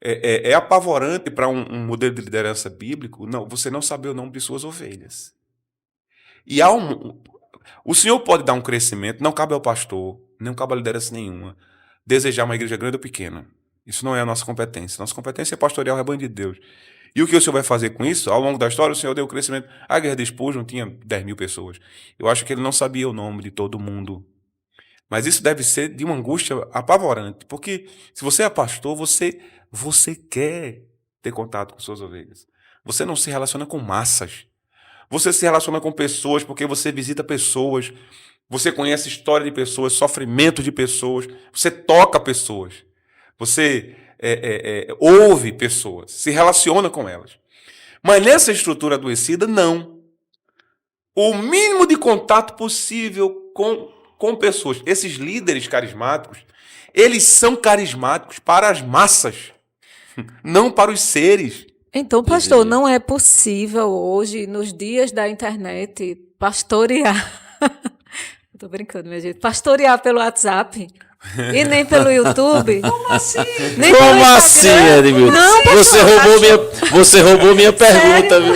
É apavorante para um modelo de liderança bíblico você não saber o nome de suas ovelhas. E o Senhor pode dar um crescimento, não cabe ao pastor, não cabe a liderança nenhuma, desejar uma igreja grande ou pequena. Isso não é a nossa competência. Nossa competência é pastorear o rebanho de Deus. E o que o Senhor vai fazer com isso? Ao longo da história, o Senhor deu crescimento. A guerra de Spurgeon tinha 10 mil pessoas. Eu acho que ele não sabia o nome de todo mundo. Mas isso deve ser de uma angústia apavorante. Porque se você é pastor, você quer ter contato com suas ovelhas. Você não se relaciona com massas. Você se relaciona com pessoas porque você visita pessoas. Você conhece história de pessoas, sofrimento de pessoas. Você toca pessoas. Você ouve pessoas, se relaciona com elas. Mas nessa estrutura adoecida, não. O mínimo de contato possível com pessoas. Esses líderes carismáticos, eles são carismáticos para as massas, não para os seres.
Então, pastor, não é possível hoje, nos dias da internet, pastorear. Estou brincando, minha gente. Pastorear pelo WhatsApp. E nem pelo YouTube?
Como assim?
Nem
Como
pelo
assim,
Instagram?
Edmilson?
Não,
Você roubou minha pergunta, viu?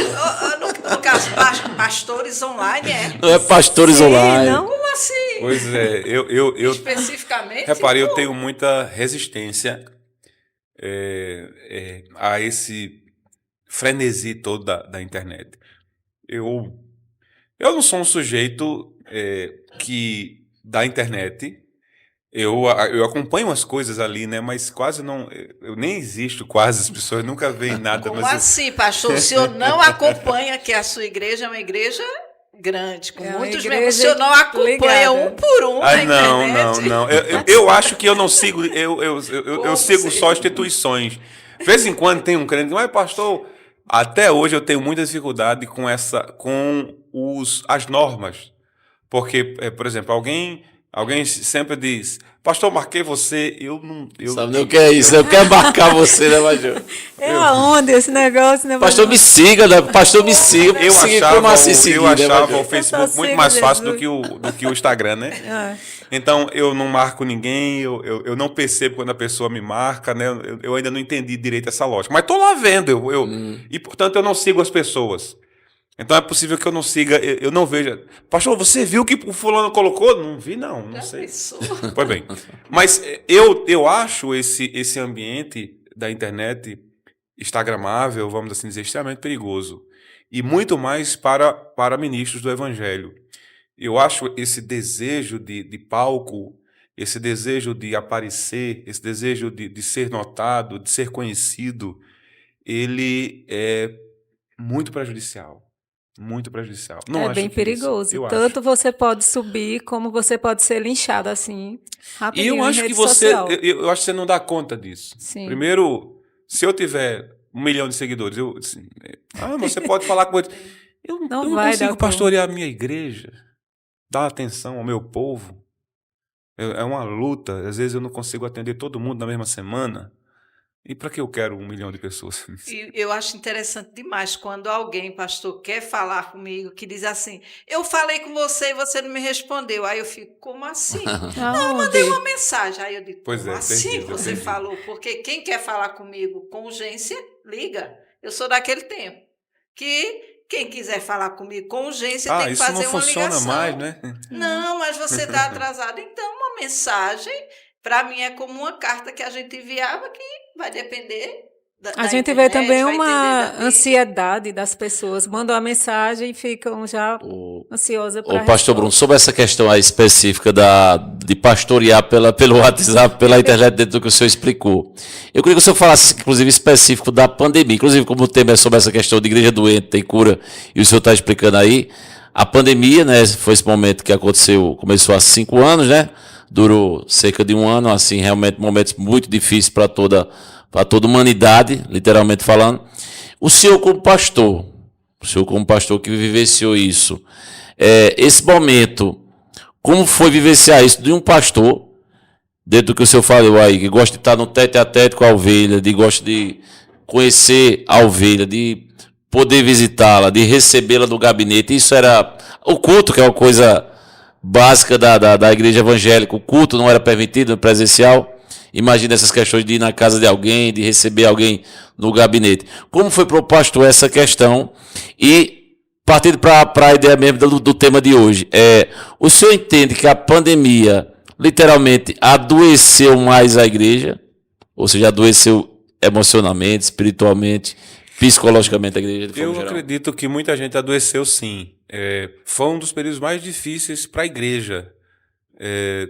No caso, pastores online,
Não é pastores online.
não.
Como assim?
Pois é, eu
Especificamente?
repare, eu tenho muita resistência a esse frenesi todo da internet. Eu não sou um sujeito que da internet. Eu acompanho as coisas ali, né? Mas quase não. Eu nem existo quase, as pessoas nunca veem nada.
Como
mas
assim, pastor? O senhor não acompanha que a sua igreja é uma igreja grande, com
É uma
muitos
igreja
membros. O senhor não acompanha
ligada.
um por um na internet?
Não. Eu acho que eu não sigo. Eu sigo só instituições. De vez em quando tem um crente, mas pastor, até hoje eu tenho muita dificuldade com as normas. Porque, por exemplo, alguém sempre diz, pastor, marquei você, eu não...
Sabe nem o que é isso? Eu quero marcar você, né, Major?
É aonde esse negócio, né?
Pastor, me siga, né? Pastor, me siga.
Eu
Como assim seguir,
eu
né,
achava
Major?
o Facebook
Eu só
muito
sigo
mais fácil do
Jesus.
que o Instagram, né? Então, eu não marco ninguém, eu não percebo quando a pessoa me marca, né? Eu ainda não entendi direito essa lógica. Mas estou lá vendo, e, portanto, eu não sigo as pessoas. Então é possível que eu não siga, eu não veja. Pastor, você viu o que o fulano colocou? Não vi, não sei.
Pensou?
Pois bem. Mas eu acho esse ambiente da internet instagramável, vamos assim dizer, extremamente perigoso. E muito mais para ministros do Evangelho. Eu acho esse desejo de palco, esse desejo de aparecer, esse desejo de ser notado, de ser conhecido, ele é muito prejudicial. Muito prejudicial. Não
É
acho
bem
que
perigoso.
isso, eu
Tanto
acho.
você pode subir, como você pode ser linchado assim,
E
rapidinho
eu acho
em
que
rede social.
eu acho que você não dá conta disso.
Sim.
Primeiro, Se eu tiver 1 milhão de seguidores, assim, você pode falar com ele. Eu não consigo pastorear a minha igreja, dar atenção ao meu povo. É uma luta. Às vezes eu não consigo atender todo mundo na mesma semana. E para que eu quero 1 milhão de pessoas?
E eu acho interessante demais quando alguém, pastor, quer falar comigo, que diz assim, eu falei com você e você não me respondeu. Aí eu fico, como assim? Não, eu mandei uma mensagem. Aí eu digo, como assim você falou? Porque quem quer falar comigo com urgência, liga. Eu sou daquele tempo que quem quiser falar comigo com urgência tem que fazer uma ligação.
Isso não funciona mais, né?
Não, mas você está atrasado. Então, uma mensagem, para mim, é como uma carta que a gente enviava que vai depender
a gente vê também uma ansiedade das pessoas. Mandam a mensagem e ficam já ansiosas para
pastor Bruno, sobre essa questão aí específica de pastorear pelo WhatsApp, pela internet, dentro do que o senhor explicou. Eu queria que o senhor falasse, inclusive, específico da pandemia. Inclusive, como o tema é sobre essa questão de igreja doente, tem cura, e o senhor está explicando aí, a pandemia, né, foi esse momento que começou há 5 anos, né? Durou cerca de 1 ano, assim, realmente momentos muito difíceis para toda a humanidade, literalmente falando. O senhor como pastor que vivenciou isso, esse momento, como foi vivenciar isso de um pastor, dentro do que o senhor falou aí, que gosta de estar no tete-a-tete com a ovelha, gosta de conhecer a ovelha, de poder visitá-la, de recebê-la no gabinete, isso era o culto, que é uma coisa básica da igreja evangélica, o culto não era permitido no presencial. Imagina essas questões de ir na casa de alguém, de receber alguém no gabinete. Como foi para o pastor essa questão? E partindo para a ideia mesmo do tema de hoje, o senhor entende que a pandemia literalmente adoeceu mais a igreja? Ou seja, adoeceu emocionalmente, espiritualmente, psicologicamente a igreja de forma geral?
Eu acredito que muita gente adoeceu sim. Foi um dos períodos mais difíceis para a igreja.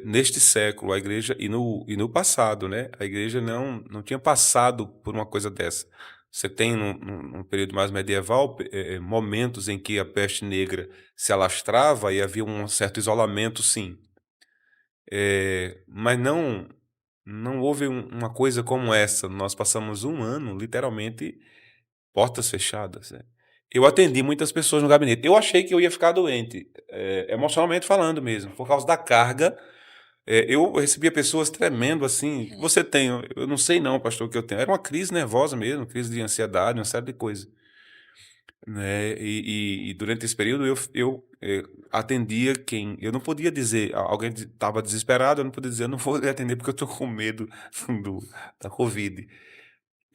Neste século, a igreja, e no passado, né? A igreja não tinha passado por uma coisa dessa. Você tem, num período mais medieval, momentos em que a peste negra se alastrava e havia um certo isolamento, sim. Mas não houve uma coisa como essa. Nós passamos 1 ano, literalmente, portas fechadas, né? Eu atendi muitas pessoas no gabinete. Eu achei que eu ia ficar doente, emocionalmente falando mesmo, por causa da carga. Eu recebia pessoas tremendo assim. Você tem? Eu não sei não, pastor, o que eu tenho. Era uma crise nervosa mesmo, crise de ansiedade, uma série de coisas. Né? E durante esse período eu atendia quem... Eu não podia dizer, alguém estava desesperado, eu não podia dizer, eu não vou atender porque eu estou com medo da Covid.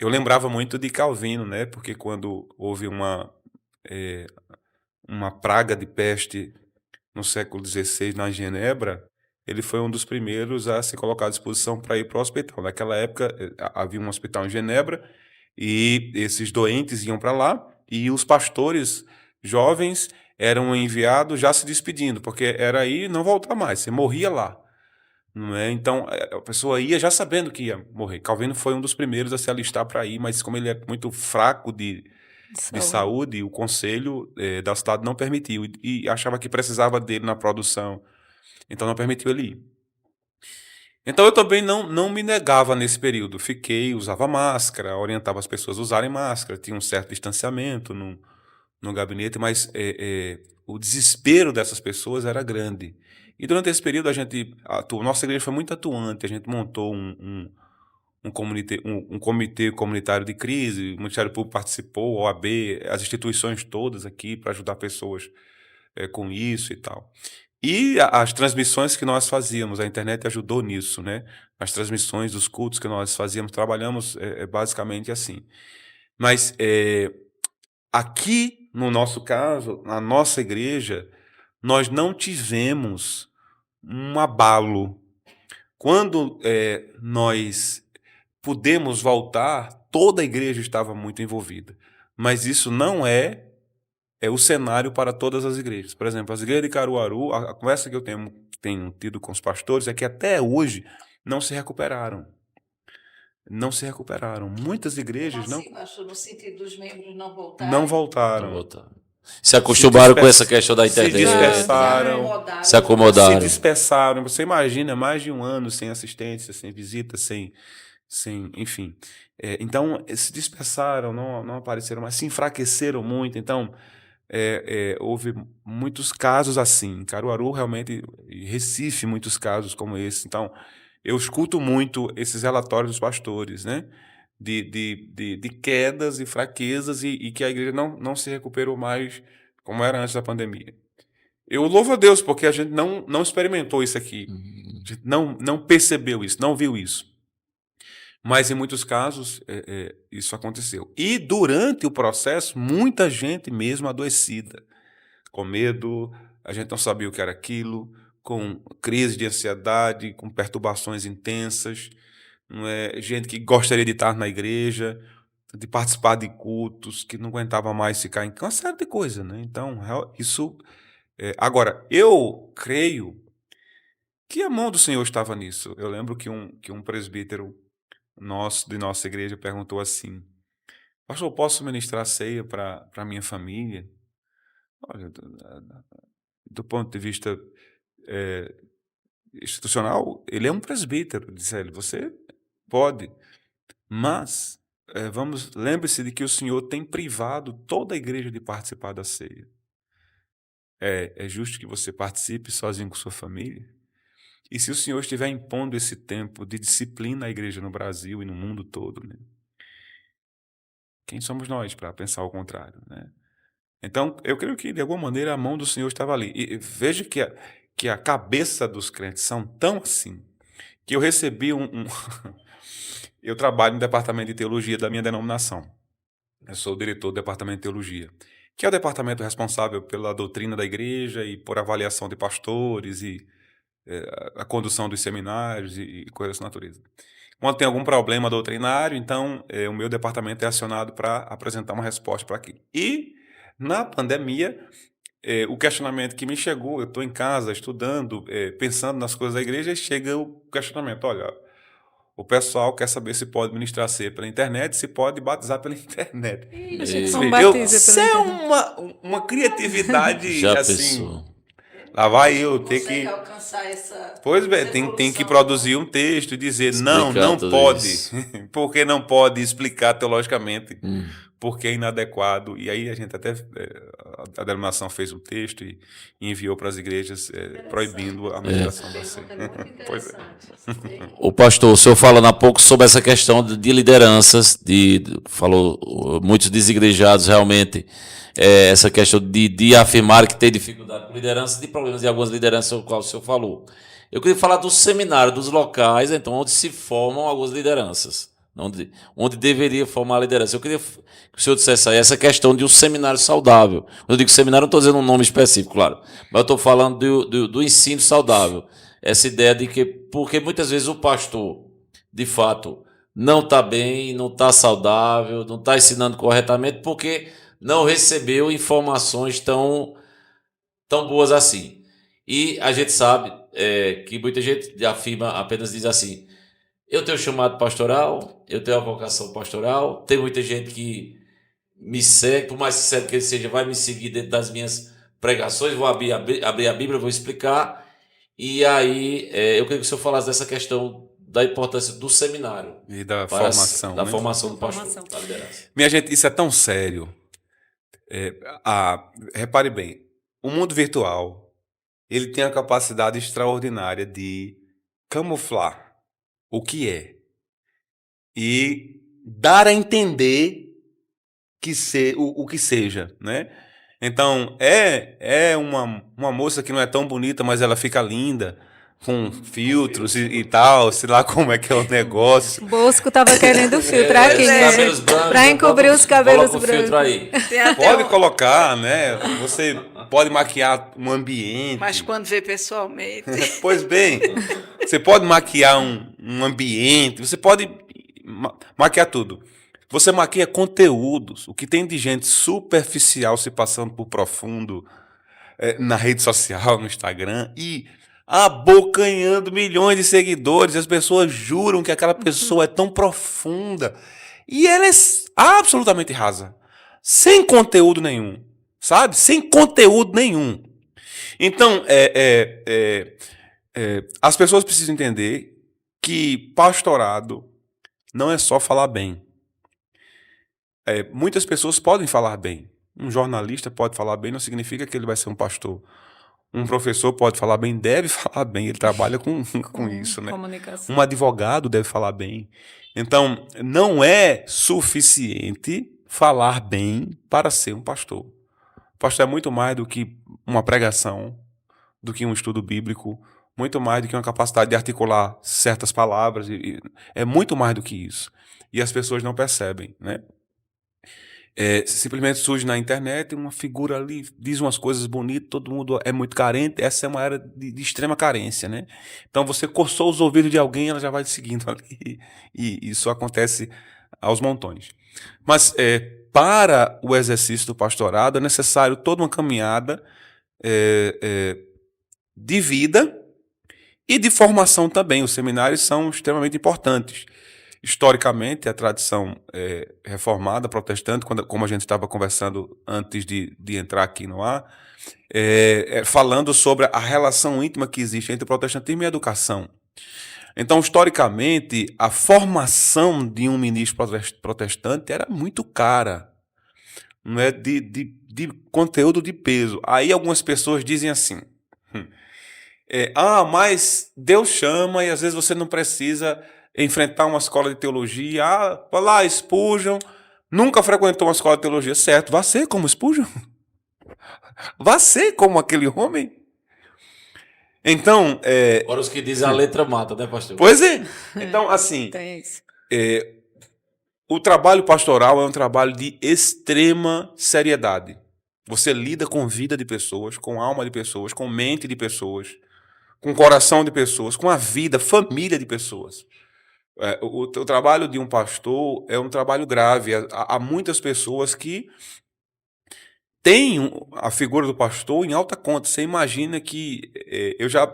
Eu lembrava muito de Calvino, né? Porque quando houve uma praga de peste no século XVI na Genebra, ele foi um dos primeiros a se colocar à disposição para ir para o hospital. Naquela época havia um hospital em Genebra e esses doentes iam para lá e os pastores jovens eram enviados já se despedindo, porque era ir e não voltar mais, você morria lá. Não é? Então, a pessoa ia já sabendo que ia morrer. Calvino foi um dos primeiros a se alistar para ir, mas como ele é muito fraco de saúde, o conselho da cidade não permitiu e achava que precisava dele na produção, então não permitiu ele ir. Então eu também não me negava nesse período, usava máscara, orientava as pessoas a usarem máscara, tinha um certo distanciamento no gabinete, mas o desespero dessas pessoas era grande. E durante esse período a gente atuou, nossa igreja foi muito atuante, a gente montou um comitê comunitário de crise, o Ministério Público participou, a OAB, as instituições todas aqui para ajudar pessoas com isso e tal. E as transmissões que nós fazíamos, a internet ajudou nisso, né? As transmissões dos cultos que nós fazíamos, trabalhamos basicamente assim. Mas aqui, no nosso caso, na nossa igreja, nós não tivemos um abalo. Quando nós pudemos voltar, toda a igreja estava muito envolvida. Mas isso não é o cenário para todas as igrejas. Por exemplo, as igrejas de Caruaru, a conversa que eu tenho tido com os pastores é que até hoje não se recuperaram. Não se recuperaram. Muitas igrejas não...
Pastor, no sentido dos membros não voltarem?
Não voltaram.
Se acostumaram com essa questão da internet.
Se dispersaram.
Se acomodaram.
Se dispersaram. Você imagina mais de 1 ano sem assistência, sem visita, sem Sim, enfim. Então, se dispersaram, não apareceram, mas se enfraqueceram muito. Então, houve muitos casos assim. Em Caruaru, realmente, e Recife, muitos casos como esse. Então, eu escuto muito esses relatórios dos pastores, né? De quedas e fraquezas e que a igreja não se recuperou mais como era antes da pandemia. Eu louvo a Deus porque a gente não experimentou isso aqui. A gente não percebeu isso, não viu isso. Mas em muitos casos isso aconteceu. E durante o processo, muita gente mesmo adoecida, com medo, a gente não sabia o que era aquilo, com crise de ansiedade, com perturbações intensas, não é? Gente que gostaria de estar na igreja, de participar de cultos, que não aguentava mais ficar em casa, uma série de coisas, né? Então, isso. Agora, eu creio que a mão do Senhor estava nisso. Eu lembro que um presbítero de nossa igreja perguntou assim: Pastor, eu posso ministrar ceia para minha família? Olha, do ponto de vista eh, institucional, ele é um presbítero. Disse a ele: você pode, mas lembre-se de que o Senhor tem privado toda a igreja de participar da ceia. É justo que você participe sozinho com sua família? E se o Senhor estiver impondo esse tempo de disciplina à igreja no Brasil e no mundo todo, né? Quem somos nós para pensar o contrário, né? Então, eu creio que, de alguma maneira, a mão do Senhor estava ali. E veja que a cabeça dos crentes são tão assim, que eu recebi Eu trabalho no departamento de teologia da minha denominação. Eu sou o diretor do departamento de teologia, que é o departamento responsável pela doutrina da igreja e por avaliação de pastores e a condução dos seminários e coisas dessa natureza. Quando tem algum problema doutrinário, então o meu departamento é acionado para apresentar uma resposta para aquilo. E, na pandemia, o questionamento que me chegou, eu estou em casa estudando, pensando nas coisas da igreja, e chega o questionamento: olha, o pessoal quer saber se pode ministrar ceia pela internet, se pode batizar pela internet.
A gente
E
não batiza
Isso
pela
é
internet.
uma criatividade
já
assim.
pensou?
Lá vai eu ter
Consegue
que.
alcançar essa
Pois bem, tem que
evolução.
produzir um texto e dizer
Explicar
não
tudo
pode,
isso.
porque não pode explicar teologicamente,
Hum.
porque é inadequado. E aí a gente até, a denominação fez um texto e enviou para as igrejas proibindo a ministração da ceia. Pois é.
O pastor, o senhor falando há pouco sobre essa questão de lideranças, falou muitos desigrejados realmente, essa questão de afirmar que tem dificuldade com liderança, de problemas de algumas lideranças, o qual o senhor falou. Eu queria falar do seminário, dos locais, então, onde se formam algumas lideranças, onde deveria formar a liderança. Eu queria que o senhor dissesse aí essa questão de um seminário saudável. Quando eu digo seminário, não estou dizendo um nome específico, claro, mas eu estou falando do ensino saudável. Essa ideia de que, porque muitas vezes o pastor, de fato, não está bem, não está saudável, não está ensinando corretamente, porque não recebeu informações tão boas assim. E a gente sabe que muita gente afirma, apenas diz assim: eu tenho chamado pastoral, eu tenho a vocação pastoral, tem muita gente que me segue, por mais sincero que ele seja, vai me seguir dentro das minhas pregações, vou abrir a Bíblia, vou explicar. E aí, eu queria que o senhor falasse dessa questão da importância do seminário.
E da
para
formação,
da
né?
formação do pastor,
Formação.
da liderança.
Minha gente, isso é tão sério. Repare bem, o mundo virtual, ele tem a capacidade extraordinária de camuflar o que é e dar a entender o que seja, né? Então, é uma moça que não é tão bonita, mas ela fica linda, com filtros e tal, sei lá como é que é o negócio.
Bosco estava querendo filtrar aqui,
Os
né?
cabelos brancos,
Para encobrir os cabelos
coloca o filtro
brancos.
aí.
Tem até
Pode colocar, né? Você pode maquiar um ambiente.
mas quando vê pessoalmente.
Pois bem, você pode maquiar um ambiente, você pode maquiar tudo. Você maquia conteúdos, o que tem de gente superficial se passando por profundo na rede social, no Instagram, e abocanhando milhões de seguidores. As pessoas juram que aquela pessoa é tão profunda. E ela é absolutamente rasa, sem conteúdo nenhum, sabe? Sem conteúdo nenhum. Então, as pessoas precisam entender que pastorado não é só falar bem. Muitas pessoas podem falar bem. Um jornalista pode falar bem, não significa que ele vai ser um pastor. Um professor pode falar bem, deve falar bem, ele trabalha com isso, né?
Comunicação.
Um advogado deve falar bem. Então, não é suficiente falar bem para ser um pastor. O pastor é muito mais do que uma pregação, do que um estudo bíblico, muito mais do que uma capacidade de articular certas palavras. É muito mais do que isso. E as pessoas não percebem, né? Simplesmente surge na internet uma figura ali, diz umas coisas bonitas, todo mundo é muito carente. Essa é uma era de extrema carência, né? Então você coçou os ouvidos de alguém, ela já vai te seguindo ali. E isso acontece aos montões. Mas para o exercício do pastorado é necessário toda uma caminhada de vida e de formação também. Os seminários são extremamente importantes. Historicamente, a tradição reformada, protestante, como a gente estava conversando antes de entrar aqui no ar, falando sobre a relação íntima que existe entre o protestantismo e a educação. Então, historicamente, a formação de um ministro protestante era muito cara, não é? De conteúdo de peso. Aí algumas pessoas dizem assim, mas Deus chama e às vezes você não precisa enfrentar uma escola de teologia. Vai lá, Spurgeon nunca frequentou uma escola de teologia. Certo, vá ser como Spurgeon. Vá ser como aquele homem. Então...
Agora os que dizem a letra mata, né, pastor?
Pois é. Então, assim...
Tem isso.
O trabalho pastoral é um trabalho de extrema seriedade. Você lida com vida de pessoas, com alma de pessoas, com mente de pessoas, com coração de pessoas, com a vida, família de pessoas. O trabalho de um pastor é um trabalho grave. Há muitas pessoas que têm a figura do pastor em alta conta. Você imagina que eu já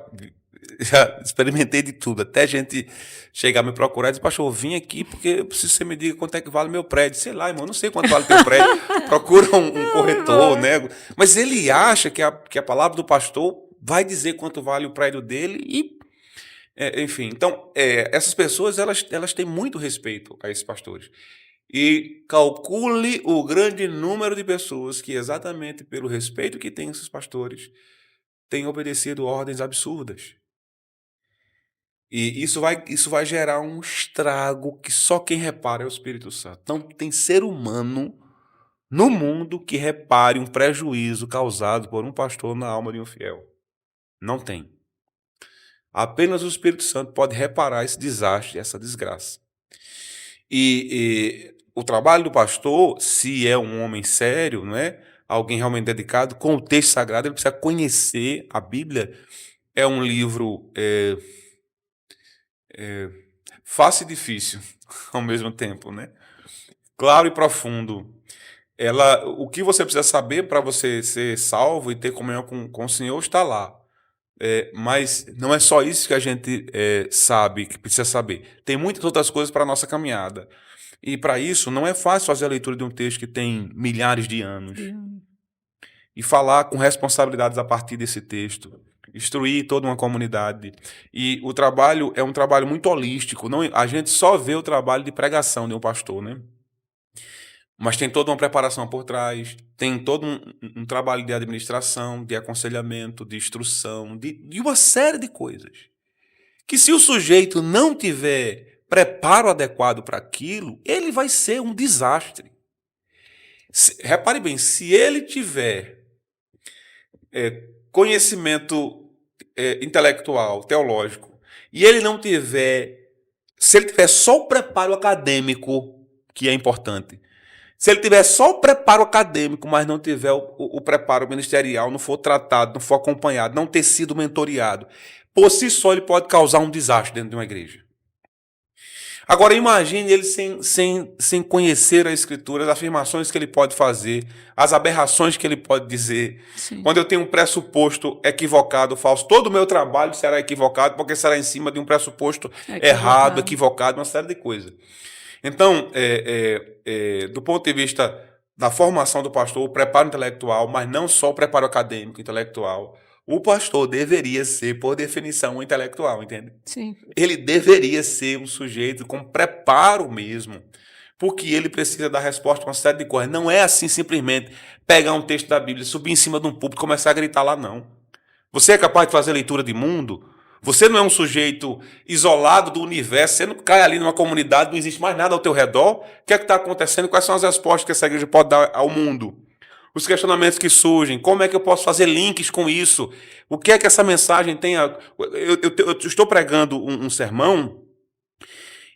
experimentei de tudo, até gente chegar a me procurar e dizer, pastor, eu vim aqui porque eu preciso que você me diga quanto é que vale meu prédio. Sei lá, irmão, não sei quanto vale teu prédio. Procura um corretor, né? Mas ele acha que a palavra do pastor vai dizer quanto vale o prédio dele e enfim, então, essas pessoas, elas têm muito respeito a esses pastores. E calcule o grande número de pessoas que, exatamente pelo respeito que têm esses pastores, têm obedecido ordens absurdas. E isso vai gerar um estrago que só quem repara é o Espírito Santo. Não tem ser humano no mundo que repare um prejuízo causado por um pastor na alma de um fiel. Não tem. Apenas o Espírito Santo pode reparar esse desastre, essa desgraça. E o trabalho do pastor, se é um homem sério, não é? Alguém realmente dedicado, com o texto sagrado, ele precisa conhecer a Bíblia. É um livro fácil e difícil ao mesmo tempo, né? Claro e profundo. O que você precisa saber para você ser salvo e ter comunhão com o Senhor está lá. Mas não é só isso que a gente sabe, que precisa saber. Tem muitas outras coisas para a nossa caminhada. E para isso, não é fácil fazer a leitura de um texto que tem milhares de anos. E falar com responsabilidades a partir desse texto. Instruir toda uma comunidade. E o trabalho é um trabalho muito holístico. A gente só vê o trabalho de pregação de um pastor, né? Mas tem toda uma preparação por trás, tem todo um trabalho de administração, de aconselhamento, de instrução, de uma série de coisas. Que se o sujeito não tiver preparo adequado para aquilo, ele vai ser um desastre. Repare bem, se ele tiver conhecimento intelectual, teológico, e ele não tiver... Se ele tiver só o preparo acadêmico, que é importante, se ele tiver só o preparo acadêmico, mas não tiver o preparo ministerial, não for tratado, não for acompanhado, não ter sido mentoreado, por si só ele pode causar um desastre dentro de uma igreja. Agora imagine ele sem conhecer a Escritura, as afirmações que ele pode fazer, as aberrações que ele pode dizer. Sim. Quando eu tenho um pressuposto equivocado, falso, todo o meu trabalho será equivocado, porque será em cima de um pressuposto errado, equivocado, uma série de coisas. Então, do ponto de vista da formação do pastor, o preparo intelectual, mas não só o preparo acadêmico, intelectual, O pastor deveria ser, por definição, um intelectual, entende?
Sim.
Ele deveria ser um sujeito com preparo mesmo, porque ele precisa dar resposta a uma série de coisas. Não é assim simplesmente pegar um texto da Bíblia, subir em cima de um púlpito e começar a gritar lá, não. Você é capaz de fazer leitura de mundo? Você não é um sujeito isolado do universo, você não cai ali numa comunidade, não existe mais nada ao teu redor. O que é que está acontecendo? Quais são as respostas que essa igreja pode dar ao mundo? Os questionamentos que surgem, como é que eu posso fazer links com isso? O que é que essa mensagem tem a... Eu estou pregando um sermão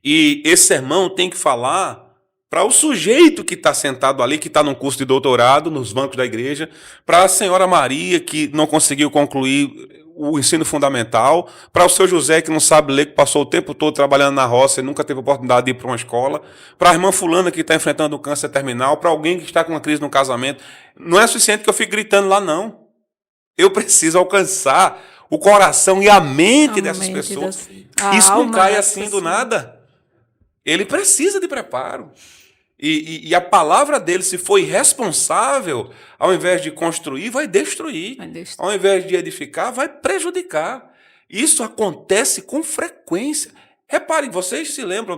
e esse sermão tem que falar para o sujeito que está sentado ali, que está num curso de doutorado, nos bancos da igreja, para a senhora Maria, que não conseguiu concluir o ensino fundamental, para o seu José, que não sabe ler, que passou o tempo todo trabalhando na roça e nunca teve oportunidade de ir para uma escola, para a irmã fulana, que está enfrentando um câncer terminal, para alguém que está com uma crise no casamento. Não é suficiente que eu fique gritando lá, não. Eu preciso alcançar o coração e a mente dessas pessoas. Isso não cai assim do nada. Ele precisa de preparo. E a palavra dele, se for irresponsável, ao invés de construir, vai destruir. Ao invés de edificar, vai prejudicar. Isso acontece com frequência. Reparem, vocês se lembram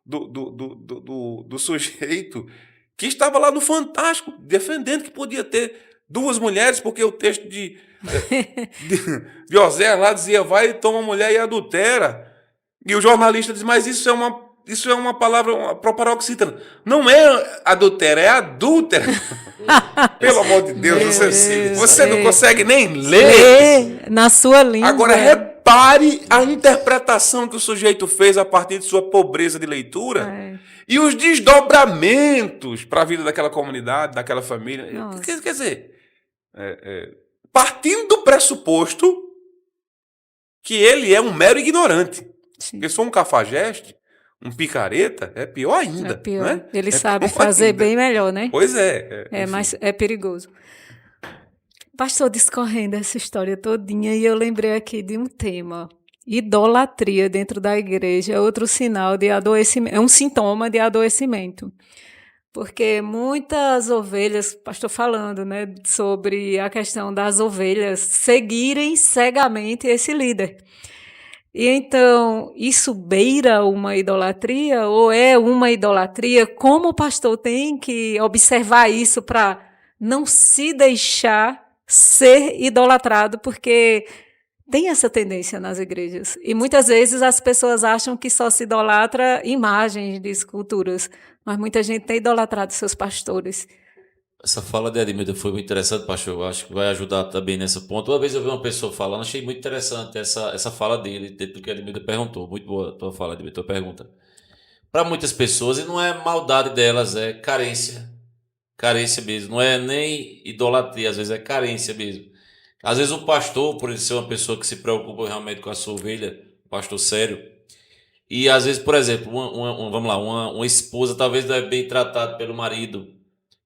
do sujeito que estava lá no Fantástico, defendendo que podia ter 2 mulheres, porque o texto de Oséias lá dizia, vai, toma mulher e adultera. E o jornalista diz, mas isso é uma palavra, uma paroxítona. Não é adultera, é adúltera. Pelo amor de Deus, você não consegue nem ler.
Na sua língua.
Agora, repare a interpretação que o sujeito fez a partir de sua pobreza de leitura e os desdobramentos para a vida daquela comunidade, daquela família. Quer dizer, partindo do pressuposto que ele é um mero ignorante. Sim. Porque se for um cafajeste, um picareta, é pior ainda.
É pior.
Né?
Ele sabe fazer ainda. Bem melhor, né?
Pois é.
Mas é perigoso. Pastor, discorrendo essa história todinha, e eu lembrei aqui de um tema. Idolatria dentro da igreja é outro sinal de adoecimento, é um sintoma de adoecimento. Porque muitas ovelhas, pastor falando, né, sobre a questão das ovelhas seguirem cegamente esse líder. E então, isso beira uma idolatria ou é uma idolatria? Como o pastor tem que observar isso para não se deixar ser idolatrado? Porque tem essa tendência nas igrejas. E muitas vezes as pessoas acham que só se idolatra imagens de esculturas, mas muita gente tem idolatrado seus pastores.
Essa fala de Edmilda foi muito interessante, pastor. Eu acho que vai ajudar também nesse ponto. Uma vez eu vi uma pessoa falando, achei muito interessante essa fala dele, dentro do que a Edmilda perguntou. Muito boa a tua fala, Edmilda, tua pergunta. Para muitas pessoas, e não é maldade delas, é carência. Carência mesmo. Não é nem idolatria, às vezes é carência mesmo. Às vezes o pastor, por ele ser uma pessoa que se preocupa realmente com a sua ovelha, pastor sério, e às vezes, por exemplo, vamos lá, uma esposa talvez não é bem tratada pelo marido.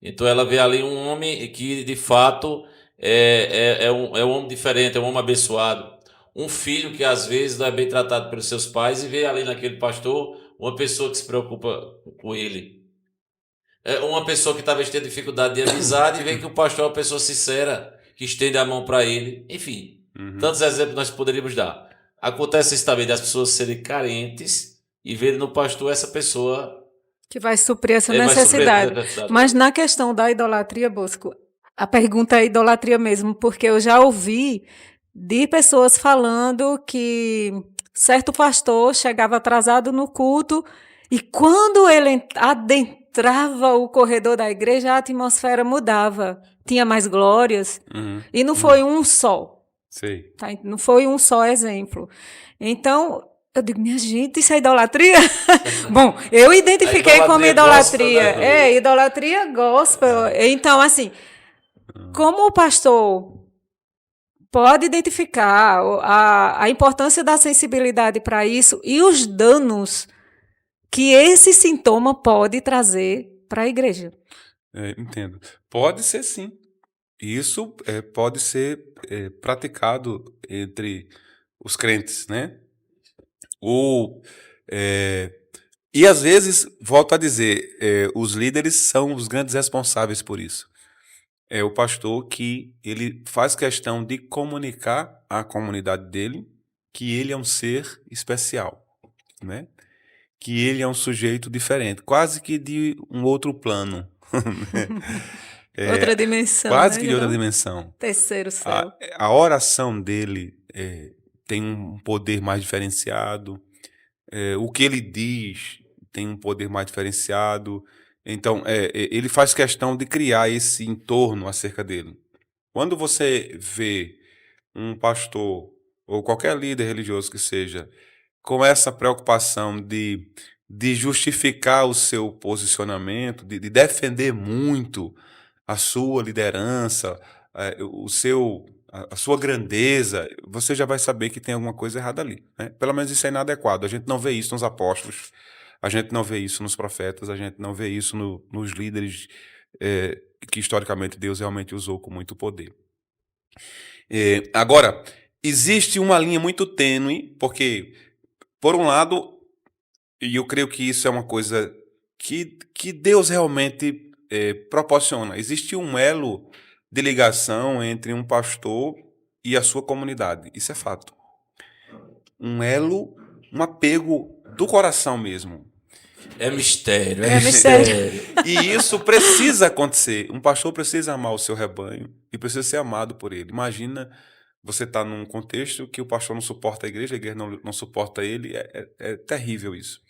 Então ela vê ali um homem que de fato é um homem diferente, é um homem abençoado. Um filho que às vezes não é bem tratado pelos seus pais e vê ali naquele pastor uma pessoa que se preocupa com ele. É uma pessoa que talvez tenha dificuldade de amizade e vê que o pastor é uma pessoa sincera, que estende a mão para ele. Enfim, tantos exemplos nós poderíamos dar. Acontece isso também das pessoas serem carentes e verem no pastor essa pessoa
que vai suprir essa necessidade. Mas na questão da idolatria, Bosco, a pergunta é idolatria mesmo, porque eu já ouvi de pessoas falando que certo pastor chegava atrasado no culto e quando ele adentrava o corredor da igreja, a atmosfera mudava, tinha mais glórias, e não foi um só.
Sim.
Tá? Não foi um só exemplo. Então, eu digo, minha gente, isso é idolatria? Bom, eu identifiquei como idolatria.
Gospel, né?
Idolatria gospel. Então, assim, como o pastor pode identificar a importância da sensibilidade para isso e os danos que esse sintoma pode trazer para a igreja?
Entendo. Pode ser sim. Isso pode ser praticado entre os crentes, né? E às vezes, volto a dizer, os líderes são os grandes responsáveis por isso. é o pastor que ele faz questão de comunicar à comunidade dele que ele é um ser especial, né? Que ele é um sujeito diferente, quase que de um outro plano,
Outra dimensão,
quase
né,
que de outra
João?
dimensão.
Terceiro céu.
A oração dele tem um poder mais diferenciado, o que ele diz tem um poder mais diferenciado. Então, ele faz questão de criar esse entorno acerca dele. Quando você vê um pastor ou qualquer líder religioso que seja com essa preocupação de justificar o seu posicionamento, de defender muito a sua liderança, a sua grandeza, você já vai saber que tem alguma coisa errada ali, né? Pelo menos isso é inadequado. A gente não vê isso nos apóstolos, a gente não vê isso nos profetas, a gente não vê isso nos líderes que historicamente Deus realmente usou com muito poder. Agora, existe uma linha muito tênue, porque, por um lado, e eu creio que isso é uma coisa que Deus realmente proporciona. Existe um elo de ligação entre um pastor e a sua comunidade. Isso é fato. Um elo, um apego do coração mesmo.
É mistério,
É mistério.
E isso precisa acontecer. Um pastor precisa amar o seu rebanho e precisa ser amado por ele. Imagina você estar num contexto que o pastor não suporta a igreja não suporta ele. É terrível isso.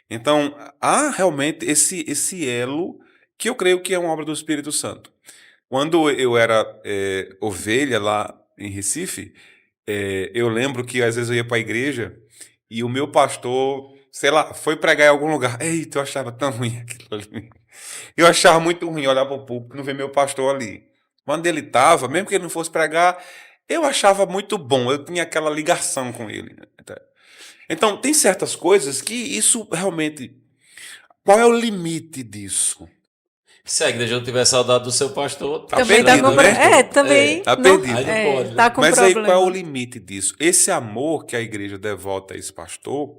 Então, há realmente esse elo que eu creio que é uma obra do Espírito Santo. Quando eu era ovelha lá em Recife, eu lembro que às vezes eu ia para a igreja e o meu pastor, sei lá, foi pregar em algum lugar. Eita, eu achava tão ruim aquilo ali. Eu achava muito ruim olhar para o púlpito e não ver meu pastor ali. Quando ele estava, mesmo que ele não fosse pregar, eu achava muito bom. Eu tinha aquela ligação com ele, né? Então, tem certas coisas que isso realmente... Qual é o limite disso?
Se a igreja não tiver saudade do seu pastor, tá
Também tá
perdido,
com
né?
também
Tá
não,
perdido.
Aí não pode, né?
tá com
Mas aí
problema.
qual é o limite disso? Esse amor que a igreja devota a esse pastor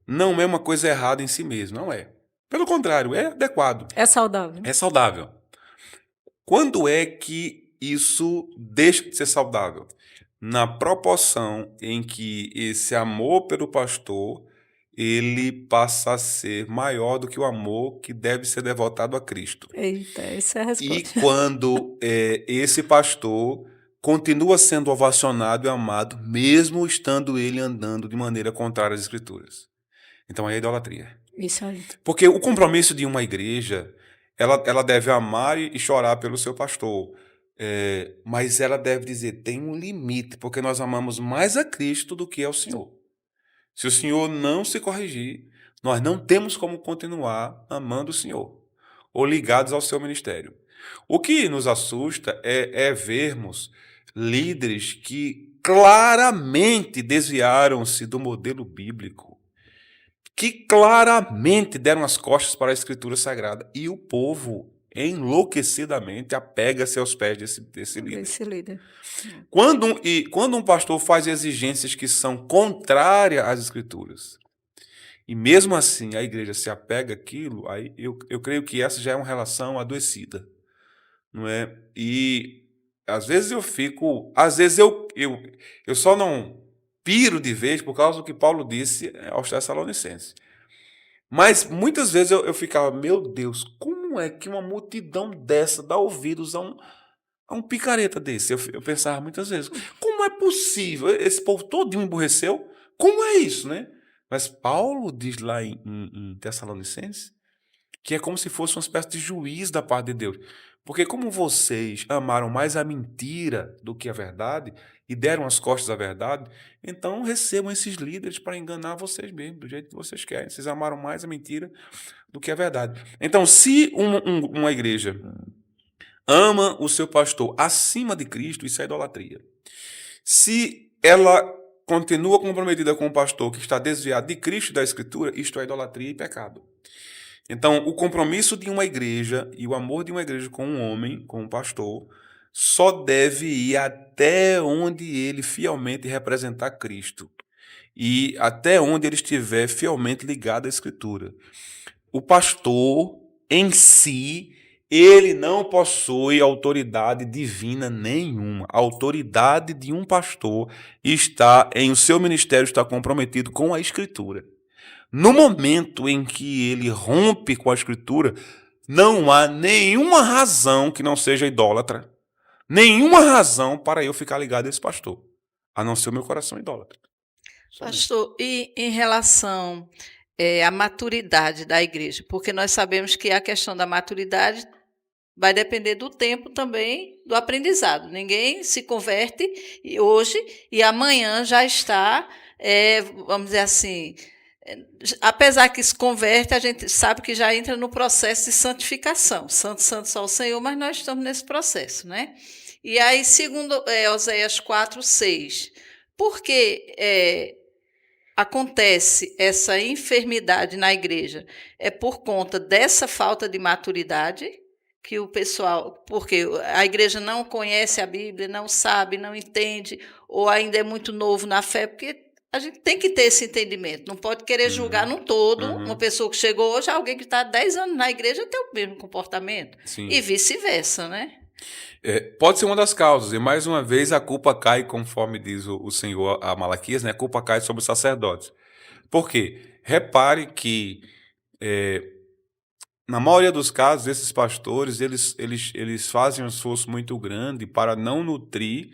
não é uma coisa errada em si mesmo, não é. Pelo contrário, é adequado,
É saudável.
é saudável. Quando é que isso deixa de ser saudável? Na proporção em que esse amor pelo pastor ele passa a ser maior do que o amor que deve ser devotado a Cristo.
Eita, essa é a
E
resposta.
quando esse pastor continua sendo ovacionado e amado, mesmo estando ele andando de maneira contrária às Escrituras. Então aí é idolatria.
Isso aí.
Porque o compromisso de uma igreja, ela deve amar e chorar pelo seu pastor. Mas ela deve dizer, tem um limite, porque nós amamos mais a Cristo do que ao Senhor. Se o Senhor não se corrigir, nós não temos como continuar amando o Senhor ou ligados ao seu ministério. O que nos assusta é vermos líderes que claramente desviaram-se do modelo bíblico, que claramente deram as costas para a Escritura Sagrada, e o povo enlouquecidamente apega-se aos pés desse líder.
Esse líder.
Quando um pastor faz exigências que são contrárias às Escrituras, e mesmo assim a igreja se apega àquilo, aí eu creio que essa já é uma relação adoecida, não é? E às vezes eu só não piro de vez por causa do que Paulo disse aos Tessalonicenses. Mas muitas vezes eu ficava, meu Deus, como é que uma multidão dessa dá ouvidos a um picareta desse? Eu pensava muitas vezes, como é possível? Esse povo todinho emburreceu? Como é isso, né? Mas Paulo diz lá em Tessalonicenses que é como se fosse uma espécie de juiz da parte de Deus. Porque como vocês amaram mais a mentira do que a verdade e deram as costas à verdade, então recebam esses líderes para enganar vocês mesmos, do jeito que vocês querem. Vocês amaram mais a mentira do que a verdade. Então, se uma igreja ama o seu pastor acima de Cristo, isso é idolatria. Se ela continua comprometida com o pastor que está desviado de Cristo e da Escritura, isto é idolatria e pecado. Então, o compromisso de uma igreja e o amor de uma igreja com um homem, com um pastor, só deve ir até onde ele fielmente representar Cristo e até onde ele estiver fielmente ligado à Escritura. O pastor, em si, ele não possui autoridade divina nenhuma. A autoridade de um pastor está em o seu ministério está comprometido com a Escritura. No momento em que ele rompe com a Escritura, não há nenhuma razão que não seja idólatra, nenhuma razão para eu ficar ligado a esse pastor, a não ser o meu coração idólatra.
Pastor, e em relação à maturidade da igreja? Porque nós sabemos que a questão da maturidade vai depender do tempo também do aprendizado. Ninguém se converte hoje e amanhã já está, vamos dizer assim, apesar que se converte, a gente sabe que já entra no processo de santificação. Santo, santo só o Senhor, mas nós estamos nesse processo, né? E aí, segundo Oséias 4:6, por que acontece essa enfermidade na igreja? É por conta dessa falta de maturidade que o pessoal, porque a igreja não conhece a Bíblia, não sabe, não entende, ou ainda é muito novo na fé, porque a gente tem que ter esse entendimento, não pode querer julgar num todo, uma pessoa que chegou hoje, alguém que está há 10 anos na igreja tem o mesmo comportamento,
Sim.
E vice-versa, né?
Pode ser uma das causas, e mais uma vez a culpa cai, conforme diz o Senhor a Malaquias, né? A culpa cai sobre os sacerdotes. Por quê? Repare que, na maioria dos casos, esses pastores, eles fazem um esforço muito grande para não nutrir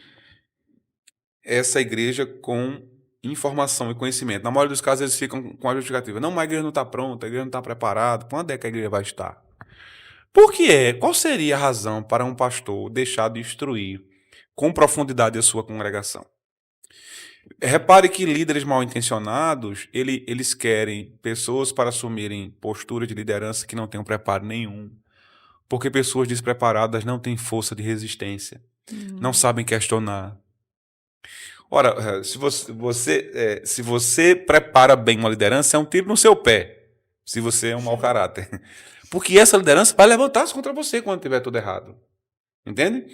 essa igreja com informação e conhecimento. Na maioria dos casos, eles ficam com a justificativa. Não, mas a igreja não está pronta, a igreja não está preparada. Quando é que a igreja vai estar? Por que é? Qual seria a razão para um pastor deixar de instruir com profundidade a sua congregação? Repare que líderes mal intencionados, eles querem pessoas para assumirem postura de liderança que não tenham preparo nenhum. Porque pessoas despreparadas não têm força de resistência, não sabem questionar. Ora, se você prepara bem uma liderança, é um tiro no seu pé, se você é um mau caráter. Porque essa liderança vai levantar-se contra você quando tiver tudo errado. Entende?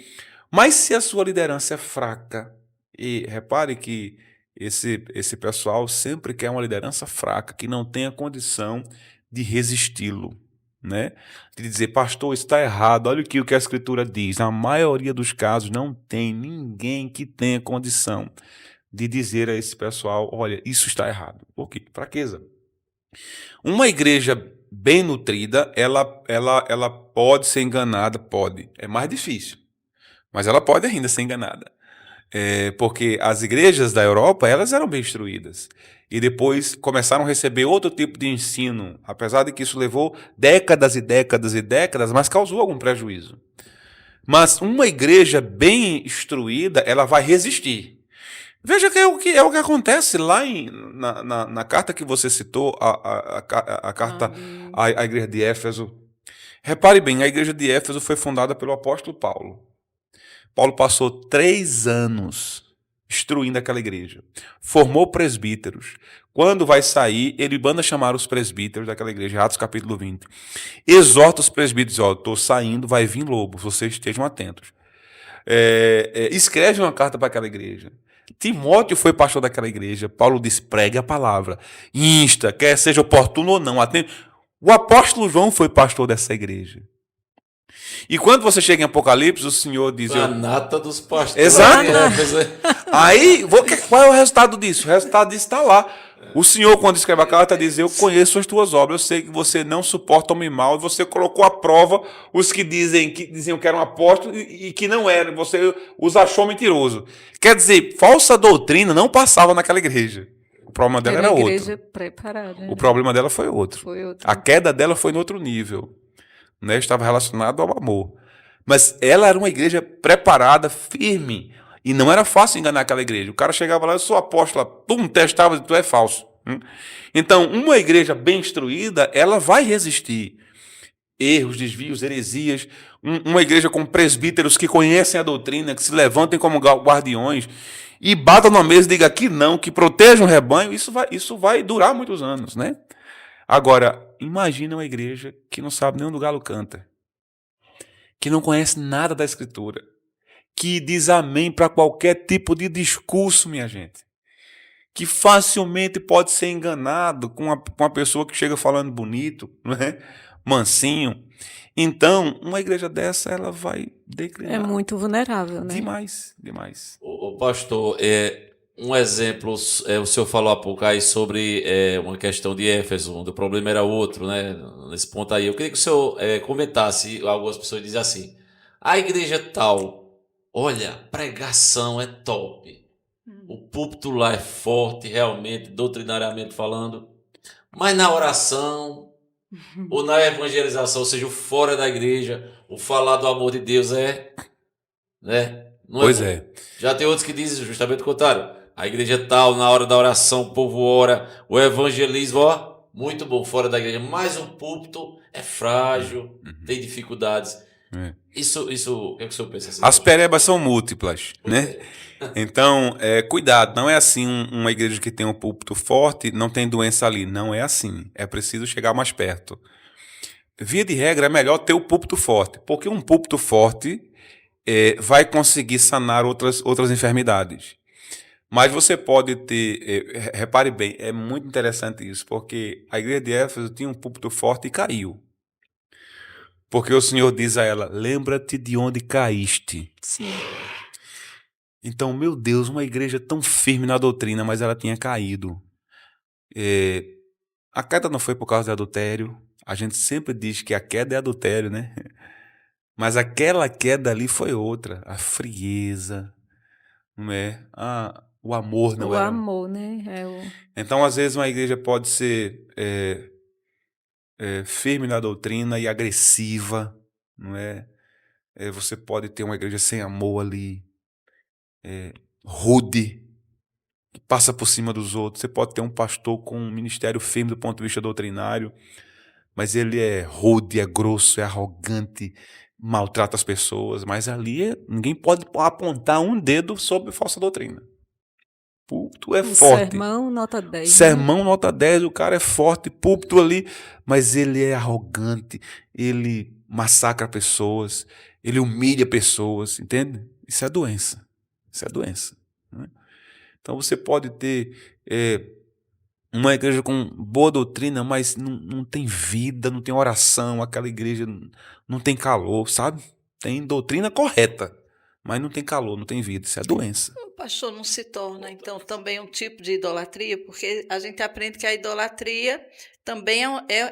Mas se a sua liderança é fraca, e repare que esse pessoal sempre quer uma liderança fraca, que não tenha condição de resisti-lo, né? De dizer, pastor, isso está errado, olha o que a Escritura diz. Na maioria dos casos não tem ninguém que tenha condição de dizer a esse pessoal, olha, isso está errado. Por quê? Fraqueza. Uma igreja bem nutrida, ela pode ser enganada, pode. É mais difícil, mas ela pode ainda ser enganada. Porque as igrejas da Europa, elas eram bem instruídas. E depois começaram a receber outro tipo de ensino, apesar de que isso levou décadas e décadas e décadas, mas causou algum prejuízo. Mas uma igreja bem instruída, ela vai resistir. Veja que é o que acontece lá na carta que você citou, a carta à igreja de Éfeso. Repare bem, a igreja de Éfeso foi fundada pelo apóstolo Paulo. Paulo passou 3 anos instruindo aquela igreja. Formou presbíteros. Quando vai sair, ele manda chamar os presbíteros daquela igreja, Atos capítulo 20. Exorta os presbíteros, estou saindo, vai vir lobo, vocês estejam atentos. Escreve uma carta para aquela igreja. Timóteo foi pastor daquela igreja. Paulo diz, pregue a palavra. Insta, quer seja oportuno ou não. Atende. O apóstolo João foi pastor dessa igreja. E quando você chega em Apocalipse, o Senhor diz...
A nata dos pastores.
Exato. Aí, qual é o resultado disso? O resultado disso está lá. O Senhor, quando escreve a carta, diz, eu conheço as tuas obras, eu sei que você não suporta homem mal, e você colocou à prova os que diziam que eram apóstolos e que não eram, você os achou mentiroso. Quer dizer, falsa doutrina não passava naquela igreja. O problema dela era outro.
Igreja preparada, né?
O problema dela foi outro.
Foi outro.
A queda dela foi em outro nível. Né? Estava relacionado ao amor. Mas ela era uma igreja preparada, firme. E não era fácil enganar aquela igreja. O cara chegava lá, eu sou apóstolo, testava, tu é falso. Então, uma igreja bem instruída, ela vai resistir. Erros, desvios, heresias. Uma igreja com presbíteros que conhecem a doutrina, que se levantem como guardiões e batam na mesa e digam que não, que protejam o rebanho, isso vai durar muitos anos, né? Agora, imagina uma igreja que não sabe nem onde o galo canta, que não conhece nada da Escritura, que diz amém para qualquer tipo de discurso, minha gente, que facilmente pode ser enganado com uma pessoa que chega falando bonito, não é? mansinho. Então, uma igreja dessa, ela vai
É
declinar
muito vulnerável, né?
demais, demais.
Ô, pastor, um exemplo, o senhor falou há pouco aí sobre uma questão de Éfeso, onde o problema era outro, né? Nesse ponto aí. Eu queria que o senhor comentasse, algumas pessoas dizem assim, a igreja tal, olha, a pregação é top, o púlpito lá é forte, realmente, doutrinariamente falando, mas na oração ou na evangelização, ou seja, o fora da igreja, o falar do amor de Deus né? Não é
Pois
bom.
é.
Já tem outros que dizem justamente o contrário. A igreja é tal, na hora da oração, o povo ora, o evangelismo, ó, muito bom fora da igreja, mas o púlpito é frágil, tem dificuldades.
É.
Isso, o que é que o senhor pensa assim?
As perebas são múltiplas,
Pois
né? Então, cuidado, não é assim uma igreja que tem um púlpito forte, não tem doença ali. Não é assim. É preciso chegar mais perto. Via de regra, é melhor ter o púlpito forte, porque um púlpito forte vai conseguir sanar outras enfermidades. Mas você pode ter, repare bem, é muito interessante isso, porque a igreja de Éfeso tinha um púlpito forte e caiu. Porque o Senhor diz a ela, lembra-te de onde caíste.
Sim.
Então, meu Deus, uma igreja tão firme na doutrina, mas ela tinha caído. A queda não foi por causa de adultério. A gente sempre diz que a queda é adultério, né? Mas aquela queda ali foi outra. A frieza, não é? O amor não
O
era.
amor, né?
Então, às vezes, uma igreja pode ser firme na doutrina e agressiva, não é? Você pode ter uma igreja sem amor ali, rude, que passa por cima dos outros. Você pode ter um pastor com um ministério firme do ponto de vista doutrinário, mas ele é rude, é grosso, é arrogante, maltrata as pessoas. Mas ali ninguém pode apontar um dedo sobre falsa doutrina. Púlpito é
O
forte.
sermão, nota 10.
Sermão, nota 10, o cara é forte, púlpito ali, mas ele é arrogante, ele massacra pessoas, ele humilha pessoas, entende? Isso é doença. Isso é doença. Né? Então você pode ter uma igreja com boa doutrina, mas não tem vida, não tem oração, aquela igreja não tem calor, sabe? Tem doutrina correta, mas não tem calor, não tem vida. Isso é doença.
O pastor não se torna, então, também um tipo de idolatria, porque a gente aprende que a idolatria também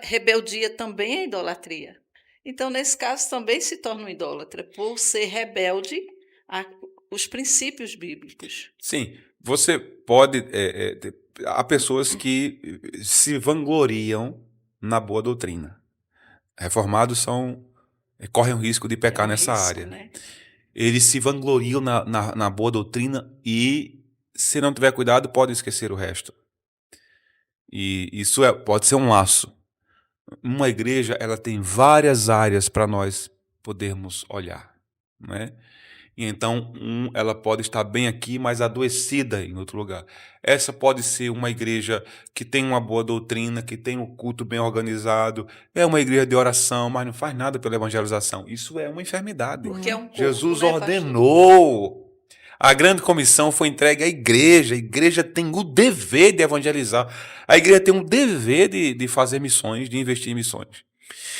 rebeldia, também é idolatria. Então, nesse caso, também se torna um idólatra, por ser rebelde aos princípios bíblicos.
Sim, você pode. Há pessoas que se vangloriam na boa doutrina. Reformados correm o risco de pecar nessa área.
Né?
Eles se vangloriam na boa doutrina e, se não tiver cuidado, podem esquecer o resto. E isso pode ser um laço. Uma igreja, ela tem várias áreas para nós podermos olhar, né? E então, ela pode estar bem aqui, mas adoecida em outro lugar. Essa pode ser uma igreja que tem uma boa doutrina, que tem um culto bem organizado, é uma igreja de oração, mas não faz nada pela evangelização. Isso é uma enfermidade.
Porque é um corpo,
Jesus
né,
ordenou. A grande comissão foi entregue à igreja. A igreja tem o dever de evangelizar. A igreja tem um dever de fazer missões, de investir em missões.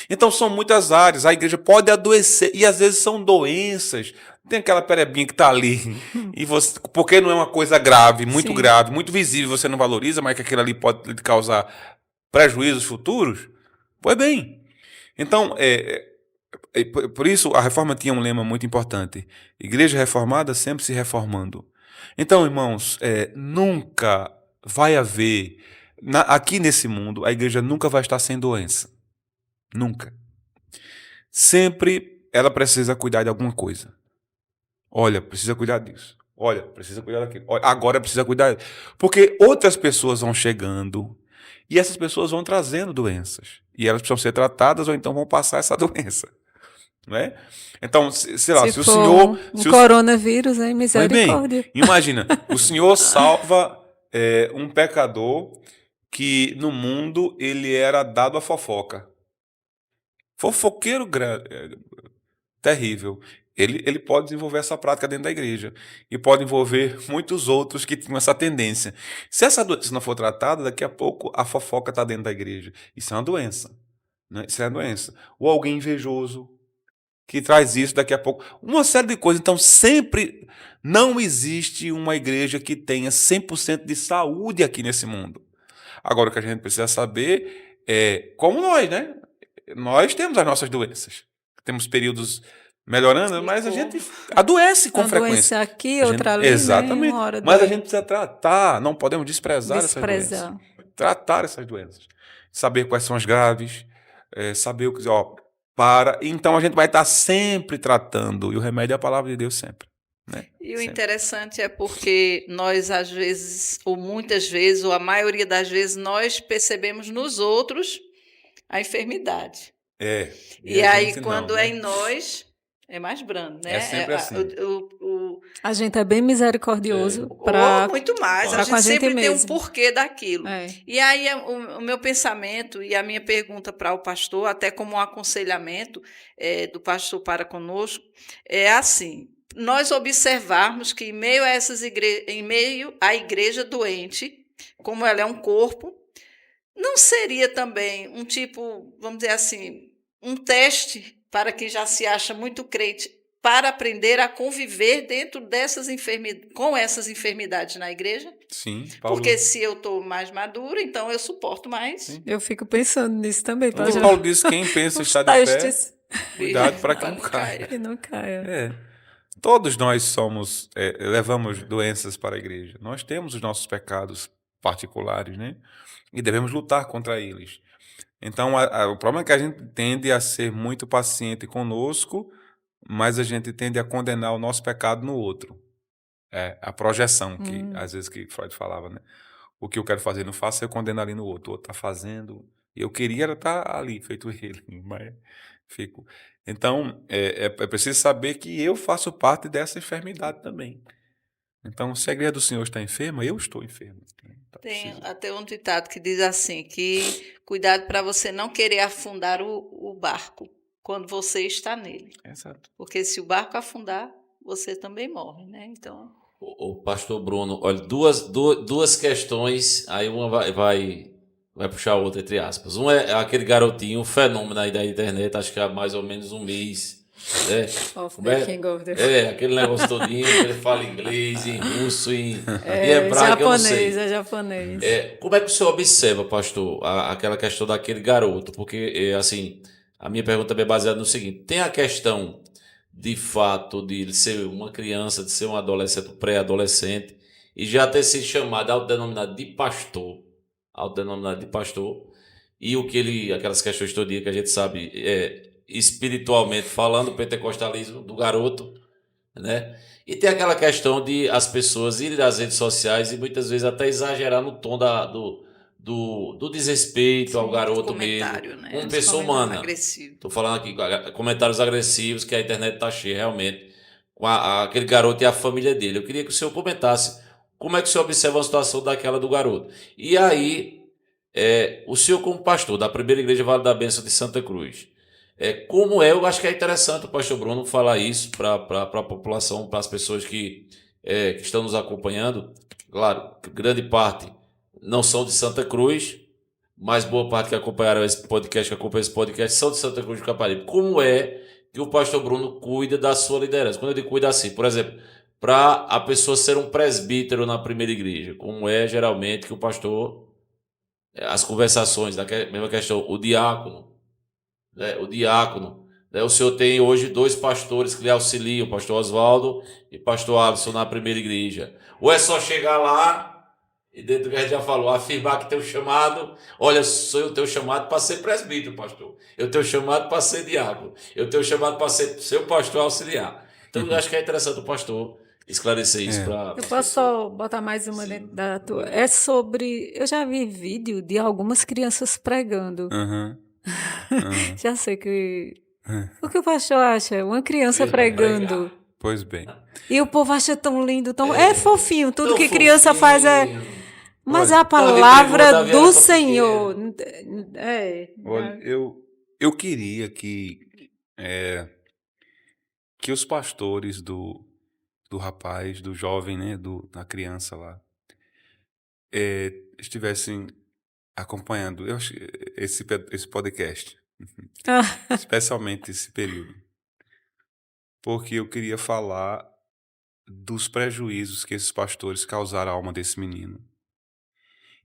Então são muitas áreas. A igreja pode adoecer. E às vezes são doenças. Tem aquela perebinha que está ali. E você, porque não é uma coisa grave, muito
Sim.
grave, muito visível, você não valoriza, mas que aquilo ali pode lhe causar prejuízos futuros. Pois bem. Então, por isso, a reforma tinha um lema muito importante. Igreja reformada sempre se reformando. Então, irmãos, nunca vai haver... aqui nesse mundo, a igreja nunca vai estar sem doença. Nunca. Sempre ela precisa cuidar de alguma coisa. Olha, precisa cuidar disso. Olha, precisa cuidar daquilo. Olha, agora precisa cuidar... Porque outras pessoas vão chegando e essas pessoas vão trazendo doenças. E elas precisam ser tratadas ou então vão passar essa doença. Não é? Então, sei lá, se o senhor...
coronavírus, hein? Misericórdia.
Bem, imagina, o senhor salva um pecador que no mundo ele era dado a fofoca. Fofoqueiro terrível. Ele pode desenvolver essa prática dentro da igreja. E pode envolver muitos outros que tinham essa tendência. Se essa doença não for tratada, daqui a pouco a fofoca está dentro da igreja. Isso é uma doença. né? Isso é a doença. Ou alguém invejoso, que traz isso daqui a pouco. Uma série de coisas. Então, sempre não existe uma igreja que tenha 100% de saúde aqui nesse mundo. Agora, o que a gente precisa saber é como nós, né? Nós temos as nossas doenças. Temos períodos melhorando, mas a gente adoece com
Uma
frequência.
doença aqui,
A
outra
gente-
ali, né?
Exatamente.
Uma hora
Mas a
dói.
gente precisa tratar, não podemos desprezar essas
Desprezar.
doenças. Tratar essas doenças. Saber quais são as graves, saber o que. Ó, para. Então a gente vai estar sempre tratando. E o remédio é a palavra de Deus sempre. Né?
E o
Sempre.
interessante é porque nós, às vezes, ou muitas vezes, ou a maioria das vezes, nós percebemos nos outros a enfermidade. E
a
aí,
gente não,
quando
né?
é em nós, é mais brando, né?
É sempre assim.
A gente é bem misericordioso
Ou
para
muito mais. A
pra com a
gente
gente
sempre tem um
mesmo.
porquê daquilo.
É.
E aí, o meu pensamento e a minha pergunta para o pastor, até como um aconselhamento do pastor para conosco, é assim: nós observarmos que, em meio a em meio à igreja doente, como ela é um corpo, não seria também um tipo, vamos dizer assim, um teste para quem já se acha muito crente, para aprender a conviver dentro dessas com essas enfermidades na igreja?
Sim, Paulo.
Porque se eu estou mais madura, então eu suporto mais.
Sim.
Eu fico pensando nisso também,
O
pastor.
Paulo diz: quem pensa
Os
está de pé,
testes
cuidado para que não caia.
que não caia.
Todos nós levamos doenças para a igreja. Nós temos os nossos pecados particulares, né? E devemos lutar contra eles. Então, o problema é que a gente tende a ser muito paciente conosco, mas a gente tende a condenar o nosso pecado no outro. É a projeção que, às vezes, que Freud falava, né? O que eu quero fazer não faço, eu condeno ali no outro. O outro está fazendo. Eu queria estar ali, feito ele, mas fico. Então, é preciso saber que eu faço parte dessa enfermidade também. Então, se a igreja do Senhor está enferma, eu estou enfermo. Então,
Tem
preciso.
até um ditado que diz assim, que cuidado para você não querer afundar o barco quando você está nele.
Exato.
Porque se o barco afundar, você também morre, né? Então,
O pastor Bruno, olha, duas questões, aí uma vai puxar a outra, entre aspas. Um é aquele garotinho, um fenômeno aí da internet, acho que há mais ou menos um mês. Né?
Of
Como
the
é?
King of the...
Aquele negócio todinho, que ele fala inglês, em russo, em
É
hebraico, eu não sei.
japonês, é japonês.
Como é que o senhor observa, pastor, aquela questão daquele garoto? Porque, assim, a minha pergunta é baseada no seguinte: tem a questão de fato de ele ser uma criança, de ser um adolescente, um pré-adolescente, e já ter sido chamado autodenominado de pastor, e o que ele, aquelas questões todinhas que a gente sabe, espiritualmente falando, o pentecostalismo do garoto, né? E tem aquela questão de as pessoas irem nas redes sociais e muitas vezes até exagerar no tom do desrespeito ao garoto mesmo,
comentário, né?
uma
Os
pessoa
comentários
humana.
agressivos.
Estou falando aqui comentários agressivos que a internet está cheia realmente com aquele garoto e a família dele. Eu queria que o senhor comentasse como é que o senhor observa a situação daquela do garoto. E aí, o senhor como pastor da primeira igreja Vale da Bênção de Santa Cruz, eu acho que é interessante o pastor Bruno falar isso para a população, para as pessoas que estão nos acompanhando. Claro, grande parte não são de Santa Cruz, mas boa parte que acompanha esse podcast são de Santa Cruz do Caparibe. Como é que o pastor Bruno cuida da sua liderança? Quando ele cuida assim, por exemplo, para a pessoa ser um presbítero na primeira igreja, como é geralmente que o pastor, as conversações, da mesma questão, o diácono, né? O senhor tem hoje 2 pastores que lhe auxiliam, o pastor Oswaldo e o pastor Alisson na primeira igreja. Ou é só chegar lá e dentro do que a gente já falou, afirmar que tem um chamado, olha, eu tenho chamado para ser presbítero, pastor. Eu tenho chamado para ser diácono. Eu tenho chamado para ser seu pastor auxiliar. Então, eu acho que é interessante o pastor esclarecer isso para...
Eu posso só botar mais uma dentro da tua? É sobre... Eu já vi vídeo de algumas crianças pregando. Já sei que... O que o pastor acha? Uma criança pregando.
Pois bem.
E o povo acha tão lindo, tão... É fofinho, tudo que criança
fofinho.
faz Mas
Olha,
a palavra
Davi
do
era tão
Senhor...
Olha, eu queria que os pastores do rapaz, do jovem, né, da criança lá, estivessem acompanhando esse podcast, especialmente esse período, porque eu queria falar dos prejuízos que esses pastores causaram à alma desse menino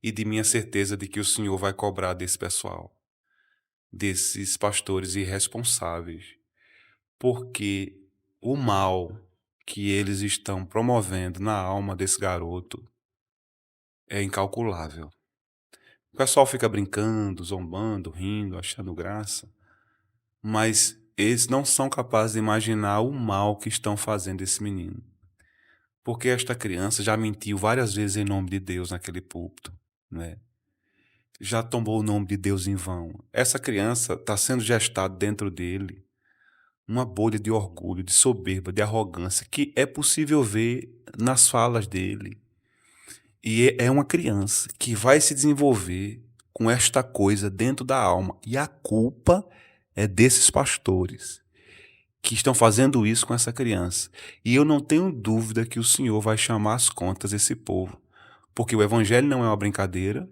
e de minha certeza de que o Senhor vai cobrar desse pessoal, desses pastores irresponsáveis, porque o mal que eles estão promovendo na alma desse garoto é incalculável. O pessoal fica brincando, zombando, rindo, achando graça, mas eles não são capazes de imaginar o mal que estão fazendo esse menino. Porque esta criança já mentiu várias vezes em nome de Deus naquele púlpito, né? Já tomou o nome de Deus em vão. Essa criança está sendo gestada dentro dele uma bolha de orgulho, de soberba, de arrogância, que é possível ver nas falas dele. E é uma criança que vai se desenvolver com esta coisa dentro da alma. E a culpa é desses pastores que estão fazendo isso com essa criança. E eu não tenho dúvida que o Senhor vai chamar as contas desse povo. Porque o evangelho não é uma brincadeira,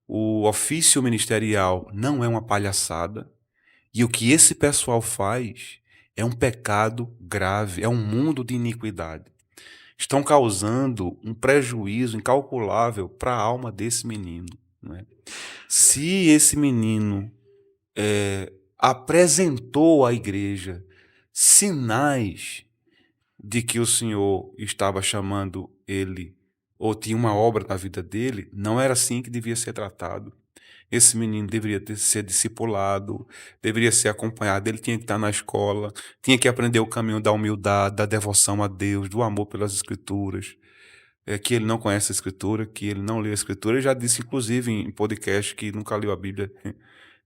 o ofício ministerial não é uma palhaçada, e o que esse pessoal faz é um pecado grave, é um mundo de iniquidade. Estão causando um prejuízo incalculável para a alma desse menino, né? Se esse menino apresentou à igreja sinais de que o Senhor estava chamando ele, ou tinha uma obra na vida dele, não era assim que devia ser tratado. Esse menino deveria ser discipulado, deveria ser acompanhado, ele tinha que estar na escola, tinha que aprender o caminho da humildade, da devoção a Deus, do amor pelas Escrituras, que ele não conhece a Escritura, que ele não lê a Escritura. Ele já disse, inclusive, em podcast, que nunca leu a Bíblia.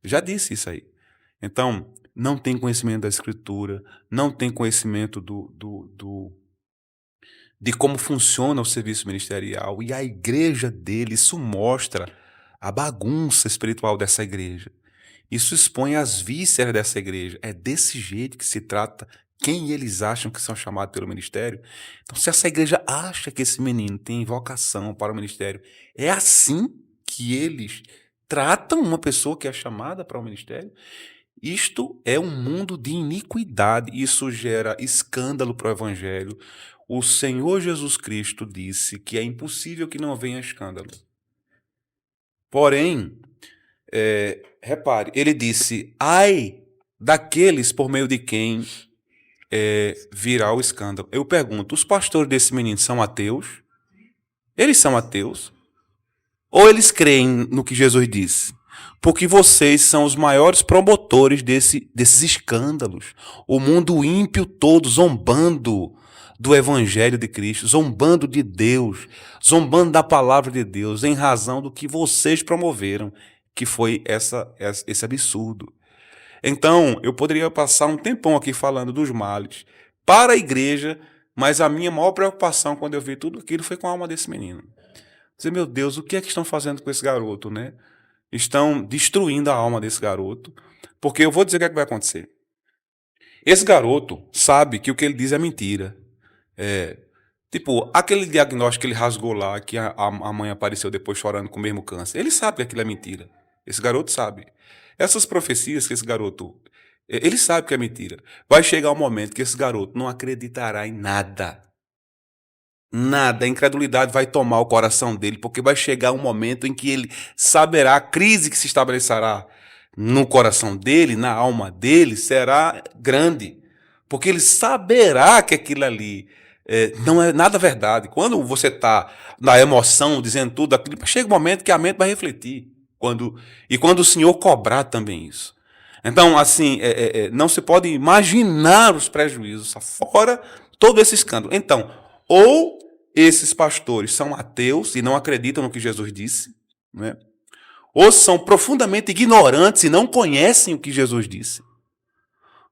Já disse isso aí. Então, não tem conhecimento da Escritura, não tem conhecimento de como funciona o serviço ministerial, e a igreja dele, isso mostra a bagunça espiritual dessa igreja. Isso expõe as vísceras dessa igreja. É desse jeito que se trata quem eles acham que são chamados pelo ministério. Então, se essa igreja acha que esse menino tem vocação para o ministério, é assim que eles tratam uma pessoa que é chamada para o ministério? Isto é um mundo de iniquidade. Isso gera escândalo para o evangelho. O Senhor Jesus Cristo disse que é impossível que não venha escândalo. Porém, repare, ele disse, ai daqueles por meio de quem virá o escândalo. Eu pergunto, os pastores desse menino são ateus? Eles são ateus? Ou eles creem no que Jesus disse? Porque vocês são os maiores promotores desses escândalos. O mundo ímpio todo zombando do evangelho de Cristo, zombando de Deus, zombando da palavra de Deus, em razão do que vocês promoveram, que foi esse absurdo. Então, eu poderia passar um tempão aqui falando dos males para a igreja, mas a minha maior preocupação quando eu vi tudo aquilo foi com a alma desse menino. Dizer, meu Deus, o que é que estão fazendo com esse garoto, né? Estão destruindo a alma desse garoto, porque eu vou dizer o que é que vai acontecer. Esse garoto sabe que o que ele diz é mentira. Tipo, aquele diagnóstico que ele rasgou lá, que a mãe apareceu depois chorando com o mesmo câncer, ele sabe que aquilo é mentira. Esse garoto sabe. Essas profecias que esse garoto... Ele sabe que é mentira. Vai chegar um momento que esse garoto não acreditará em nada. Nada. A incredulidade vai tomar o coração dele, porque vai chegar um momento em que ele saberá, a crise que se estabelecerá no coração dele, na alma dele, será grande. Porque ele saberá que aquilo ali não é nada verdade. Quando você está na emoção, dizendo tudo aquilo, chega um momento que a mente vai refletir. E quando o Senhor cobrar também isso. Então, assim, não se pode imaginar os prejuízos, fora todo esse escândalo. Então, ou esses pastores são ateus e não acreditam no que Jesus disse, né? Ou são profundamente ignorantes e não conhecem o que Jesus disse.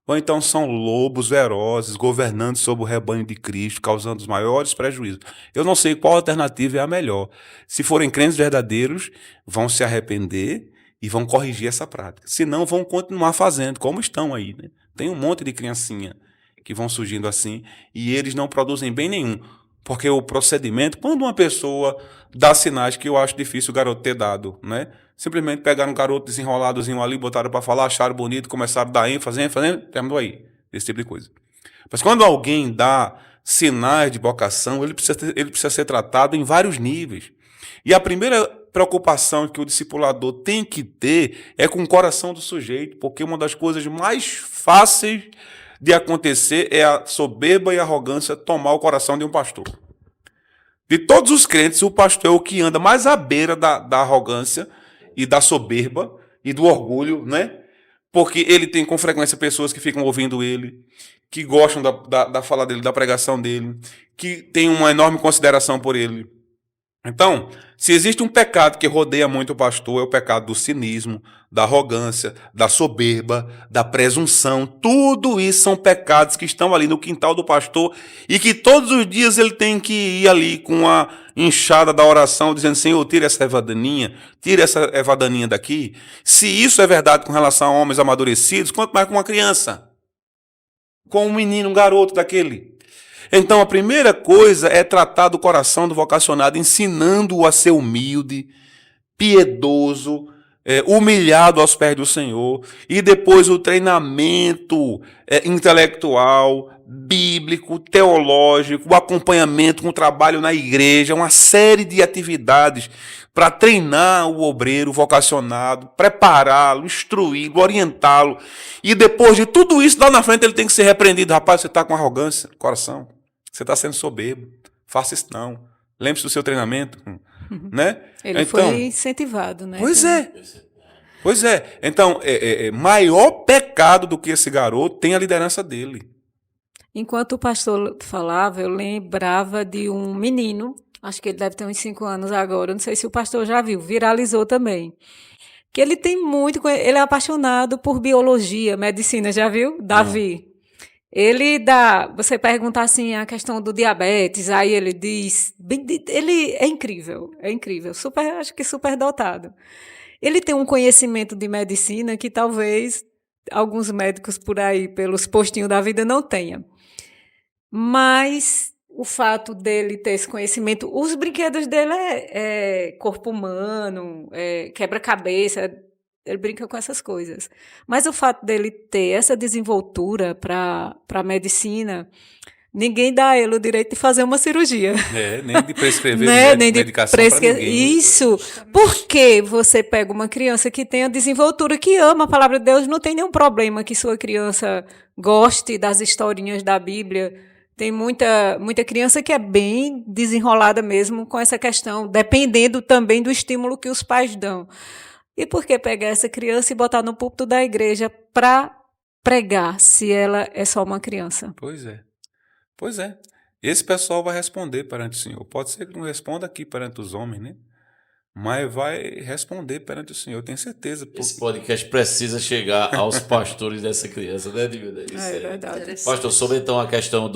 Ou então são lobos ferozes governando sobre o rebanho de Cristo, causando os maiores prejuízos. Eu não sei qual alternativa é a melhor. Se forem crentes verdadeiros, vão se arrepender e vão corrigir essa prática. Se não, vão continuar fazendo, como estão aí, né? Tem um monte de criancinha que vão surgindo assim e eles não produzem bem nenhum. Porque o procedimento, quando uma pessoa dá sinais que eu acho difícil o garoto ter dado, né? Simplesmente pegaram um garoto desenroladozinho ali, botaram para falar, acharam bonito, começaram a dar ênfase, terminou aí. Esse tipo de coisa. Mas quando alguém dá sinais de vocação, ele precisa ser tratado em vários níveis. E a primeira preocupação que o discipulador tem que ter é com o coração do sujeito, porque uma das coisas mais fáceis de acontecer é a soberba e a arrogância tomar o coração de um pastor. De todos os crentes, o pastor é o que anda mais à beira da arrogância e da soberba e do orgulho, né? Porque ele tem com frequência pessoas que ficam ouvindo ele, que gostam da fala dele, da pregação dele, que têm uma enorme consideração por ele. Então, se existe um pecado que rodeia muito o pastor, é o pecado do cinismo, da arrogância, da soberba, da presunção. Tudo isso são pecados que estão ali no quintal do pastor e que todos os dias ele tem que ir ali com a enxada da oração, dizendo: Senhor, tira essa evadaninha daqui. Se isso é verdade com relação a homens amadurecidos, quanto mais com uma criança, com um menino, um garoto daquele. Então, a primeira coisa é tratar do coração do vocacionado, ensinando-o a ser humilde, piedoso, humilhado aos pés do Senhor. E depois o treinamento intelectual, bíblico, teológico, o acompanhamento com o trabalho na igreja, uma série de atividades para treinar o obreiro vocacionado, prepará-lo, instruí-lo, orientá-lo. E depois de tudo isso, lá na frente ele tem que ser repreendido. Rapaz, você está com arrogância no coração. Você está sendo soberbo. Faça isso não. Lembre-se do seu treinamento. Né?
Ele
então,
foi incentivado, né?
Pois é. Pois é. Então, maior pecado do que esse garoto tem a liderança dele.
Enquanto o pastor falava, eu lembrava de um menino, acho que ele deve ter uns 5 anos agora, não sei se o pastor já viu, viralizou também. Que ele tem muito, ele é apaixonado por biologia, medicina, já viu? Davi. Você pergunta assim a questão do diabetes, aí ele diz, ele é incrível, acho que super dotado. Ele tem um conhecimento de medicina que talvez alguns médicos por aí, pelos postinhos da vida, não tenham. Mas o fato dele ter esse conhecimento, os brinquedos dele é corpo humano, quebra-cabeça, ele brinca com essas coisas. Mas o fato dele ter essa desenvoltura para a medicina, ninguém dá a ele o direito de fazer uma cirurgia.
Nem de prescrever
né?
medicação para ninguém.
Isso. Porque você pega uma criança que tem a desenvoltura, que ama a palavra de Deus, não tem nenhum problema que sua criança goste das historinhas da Bíblia. Tem muita criança que é bem desenrolada mesmo com essa questão, dependendo também do estímulo que os pais dão. E por que pegar essa criança e botar no púlpito da igreja para pregar, se ela é só uma criança?
Pois é. Esse pessoal vai responder perante o Senhor. Pode ser que não responda aqui perante os homens, né? Mas vai responder perante o Senhor, eu tenho certeza. Porque...
Esse podcast precisa chegar aos pastores dessa criança, né, Divina?
É verdade.
Pastor, sobre então a questão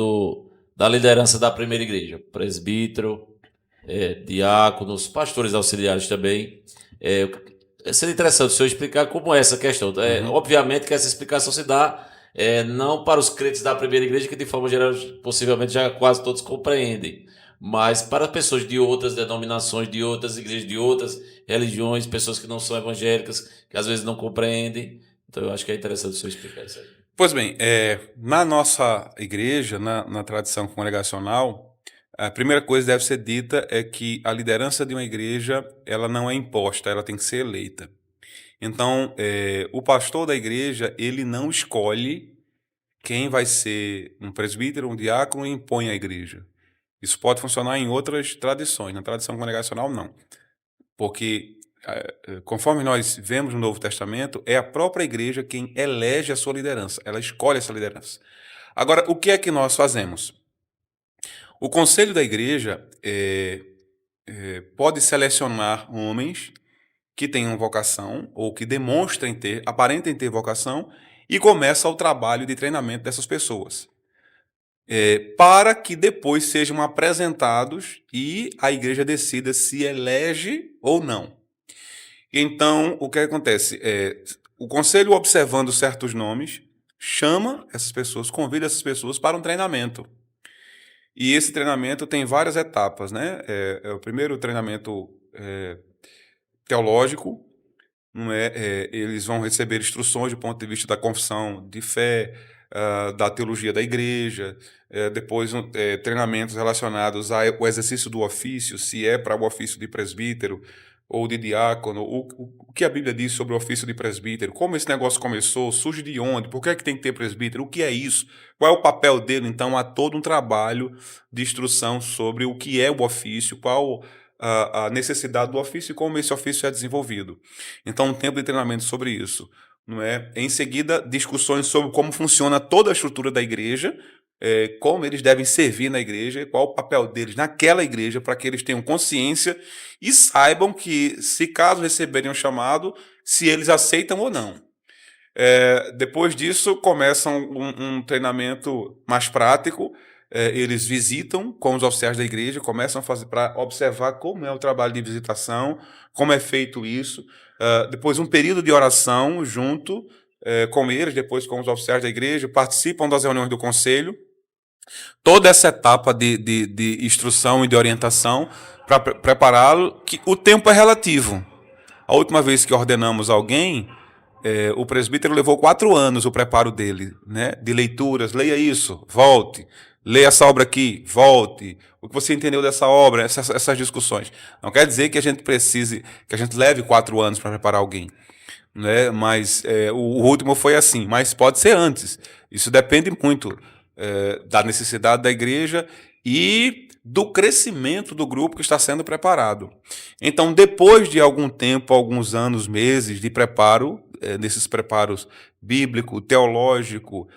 da liderança da primeira igreja, presbítero, diáconos, pastores auxiliares também. Seria interessante o senhor explicar como é essa questão. Obviamente que essa explicação se dá não para os crentes da primeira igreja, que de forma geral possivelmente já quase todos compreendem, mas para pessoas de outras denominações, de outras igrejas, de outras religiões, pessoas que não são evangélicas, que às vezes não compreendem. Então eu acho que é interessante o senhor explicar isso aí.
Pois bem, na nossa igreja, na tradição congregacional, a primeira coisa que deve ser dita é que a liderança de uma igreja, ela não é imposta, ela tem que ser eleita. Então, o pastor da igreja, ele não escolhe quem vai ser um presbítero, um diácono e impõe a igreja. Isso pode funcionar em outras tradições, na tradição congregacional não. Porque, conforme nós vemos no Novo Testamento, é a própria igreja quem elege a sua liderança, ela escolhe essa liderança. Agora, o que é que nós fazemos? O conselho da igreja pode selecionar homens que tenham vocação ou que aparentem ter vocação e começa o trabalho de treinamento dessas pessoas. Para que depois sejam apresentados e a igreja decida se elege ou não. Então, o que acontece? O conselho, observando certos nomes, chama essas pessoas, convida essas pessoas para um treinamento. E esse treinamento tem várias etapas, né? O primeiro treinamento teológico, não é? Eles vão receber instruções do ponto de vista da confissão de fé, da teologia da igreja, depois treinamentos relacionados ao exercício do ofício, se é para o ofício de presbítero ou de diácono, o que a Bíblia diz sobre o ofício de presbítero, como esse negócio começou, surge de onde, por que é que tem que ter presbítero, o que é isso, qual é o papel dele. Então há todo um trabalho de instrução sobre o que é o ofício, qual a necessidade do ofício e como esse ofício é desenvolvido. Então, um tempo de treinamento sobre isso, não é? Em seguida, discussões sobre como funciona toda a estrutura da igreja, como eles devem servir na igreja, qual o papel deles naquela igreja, para que eles tenham consciência e saibam que, se caso receberem um chamado, se eles aceitam ou não. Depois disso, começa um treinamento mais prático. Eles visitam com os oficiais da igreja, começam a fazer para observar como é o trabalho de visitação, como é feito isso. Depois, um período de oração junto com eles, depois com os oficiais da igreja, participam das reuniões do conselho. Toda essa etapa de instrução e de orientação para prepará-lo, que o tempo é relativo. A última vez que ordenamos alguém, o presbítero levou 4 anos o preparo dele, né? De leituras, leia isso, volte, leia essa obra aqui, volte, o que você entendeu dessa obra, essas discussões. Não quer dizer que a gente precise, que a gente leve 4 anos para preparar alguém, né? Mas o último foi assim, mas pode ser antes. Isso depende muito da necessidade da igreja e do crescimento do grupo que está sendo preparado. Então, depois de algum tempo, alguns anos, meses de preparo, nesses preparos bíblico, teológico,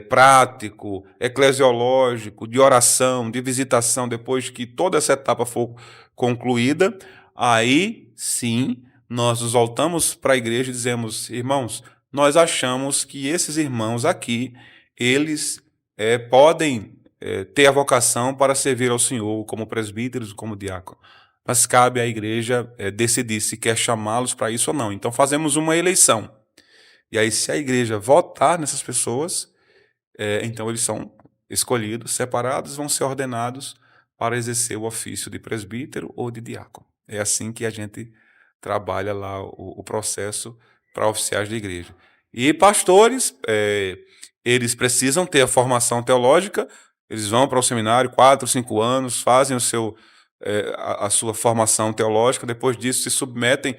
prático, eclesiológico, de oração, de visitação, depois que toda essa etapa for concluída, aí sim nós nos voltamos para a igreja e dizemos: irmãos, nós achamos que esses irmãos aqui, eles podem ter a vocação para servir ao Senhor como presbíteros, como diácono. Mas cabe à igreja decidir se quer chamá-los para isso ou não. Então fazemos uma eleição. E aí, se a igreja votar nessas pessoas, então eles são escolhidos, separados, vão ser ordenados para exercer o ofício de presbítero ou de diácono. É assim que a gente trabalha lá o processo para oficiais da igreja. E pastores, eles precisam ter a formação teológica, eles vão para o seminário 4, 5 anos, fazem a sua formação teológica, depois disso se submetem.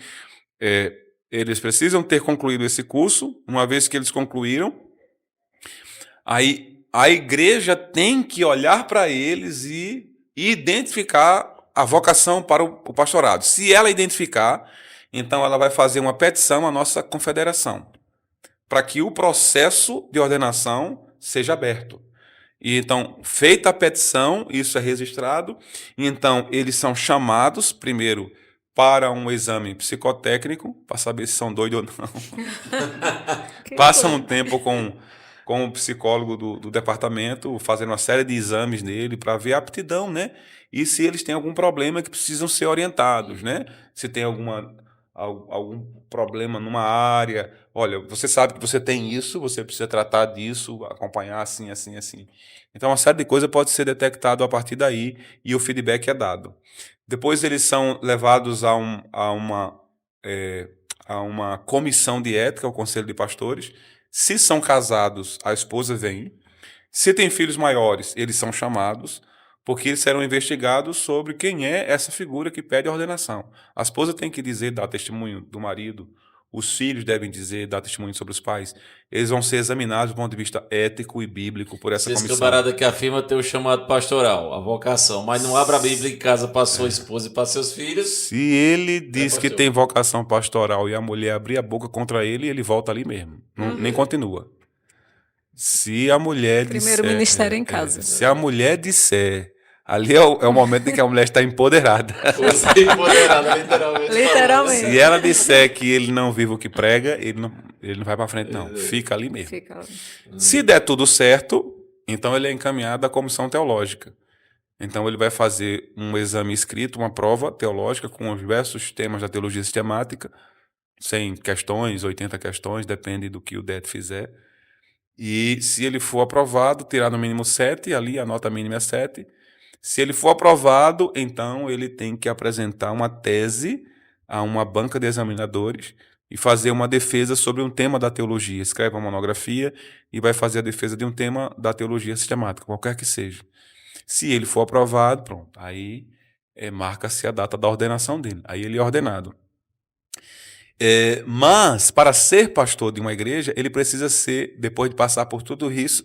Eles precisam ter concluído esse curso. Uma vez que eles concluíram, aí a igreja tem que olhar para eles e identificar a vocação para o pastorado. Se ela identificar, então ela vai fazer uma petição à nossa confederação, para que o processo de ordenação seja aberto. E então, feita a petição, isso é registrado, e então eles são chamados, primeiro, para um exame psicotécnico, para saber se são doidos ou não. Passam um tempo com o psicólogo do departamento, fazendo uma série de exames nele, para ver a aptidão, né? E se eles têm algum problema que precisam ser orientados, né? Se tem algum problema numa área, olha, você sabe que você tem isso, você precisa tratar disso, acompanhar assim, assim, assim. Então, uma série de coisas pode ser detectado a partir daí e o feedback é dado. Depois eles são levados a uma comissão de ética, o Conselho de Pastores. Se são casados, a esposa vem. Se tem filhos maiores, eles são chamados, porque eles serão investigados sobre quem é essa figura que pede a ordenação. A esposa tem que dizer, dar testemunho do marido, os filhos devem dizer, dar testemunho sobre os pais. Eles vão ser examinados do ponto de vista ético e bíblico por essa comissão.
Esse camarada que afirma ter o chamado pastoral, a vocação, mas não abre a Bíblia em casa para sua esposa e para seus filhos.
Se ele diz que tem vocação pastoral e a mulher abrir a boca contra ele, ele volta ali mesmo, nem continua. Se a mulher
Primeiro
disser,
ministério em casa.
Se a mulher disser, ali é o momento em que a mulher está empoderada.
Você empoderada, literalmente.
Literalmente.
Se ela disser que ele não vive o que prega, ele não vai para frente, não. Fica ali mesmo.
Fica lá.
Se der tudo certo, então ele é encaminhado à comissão teológica. Então ele vai fazer um exame escrito, uma prova teológica com os diversos temas da teologia sistemática, 100 questões, 80 questões, depende do que o DET fizer. E se ele for aprovado, terá no mínimo 7, ali a nota mínima é 7. Se ele for aprovado, então ele tem que apresentar uma tese a uma banca de examinadores e fazer uma defesa sobre um tema da teologia. Escreve uma monografia e vai fazer a defesa de um tema da teologia sistemática, qualquer que seja. Se ele for aprovado, pronto, aí marca-se a data da ordenação dele. Aí ele é ordenado. Mas, para ser pastor de uma igreja, ele precisa ser, depois de passar por tudo isso,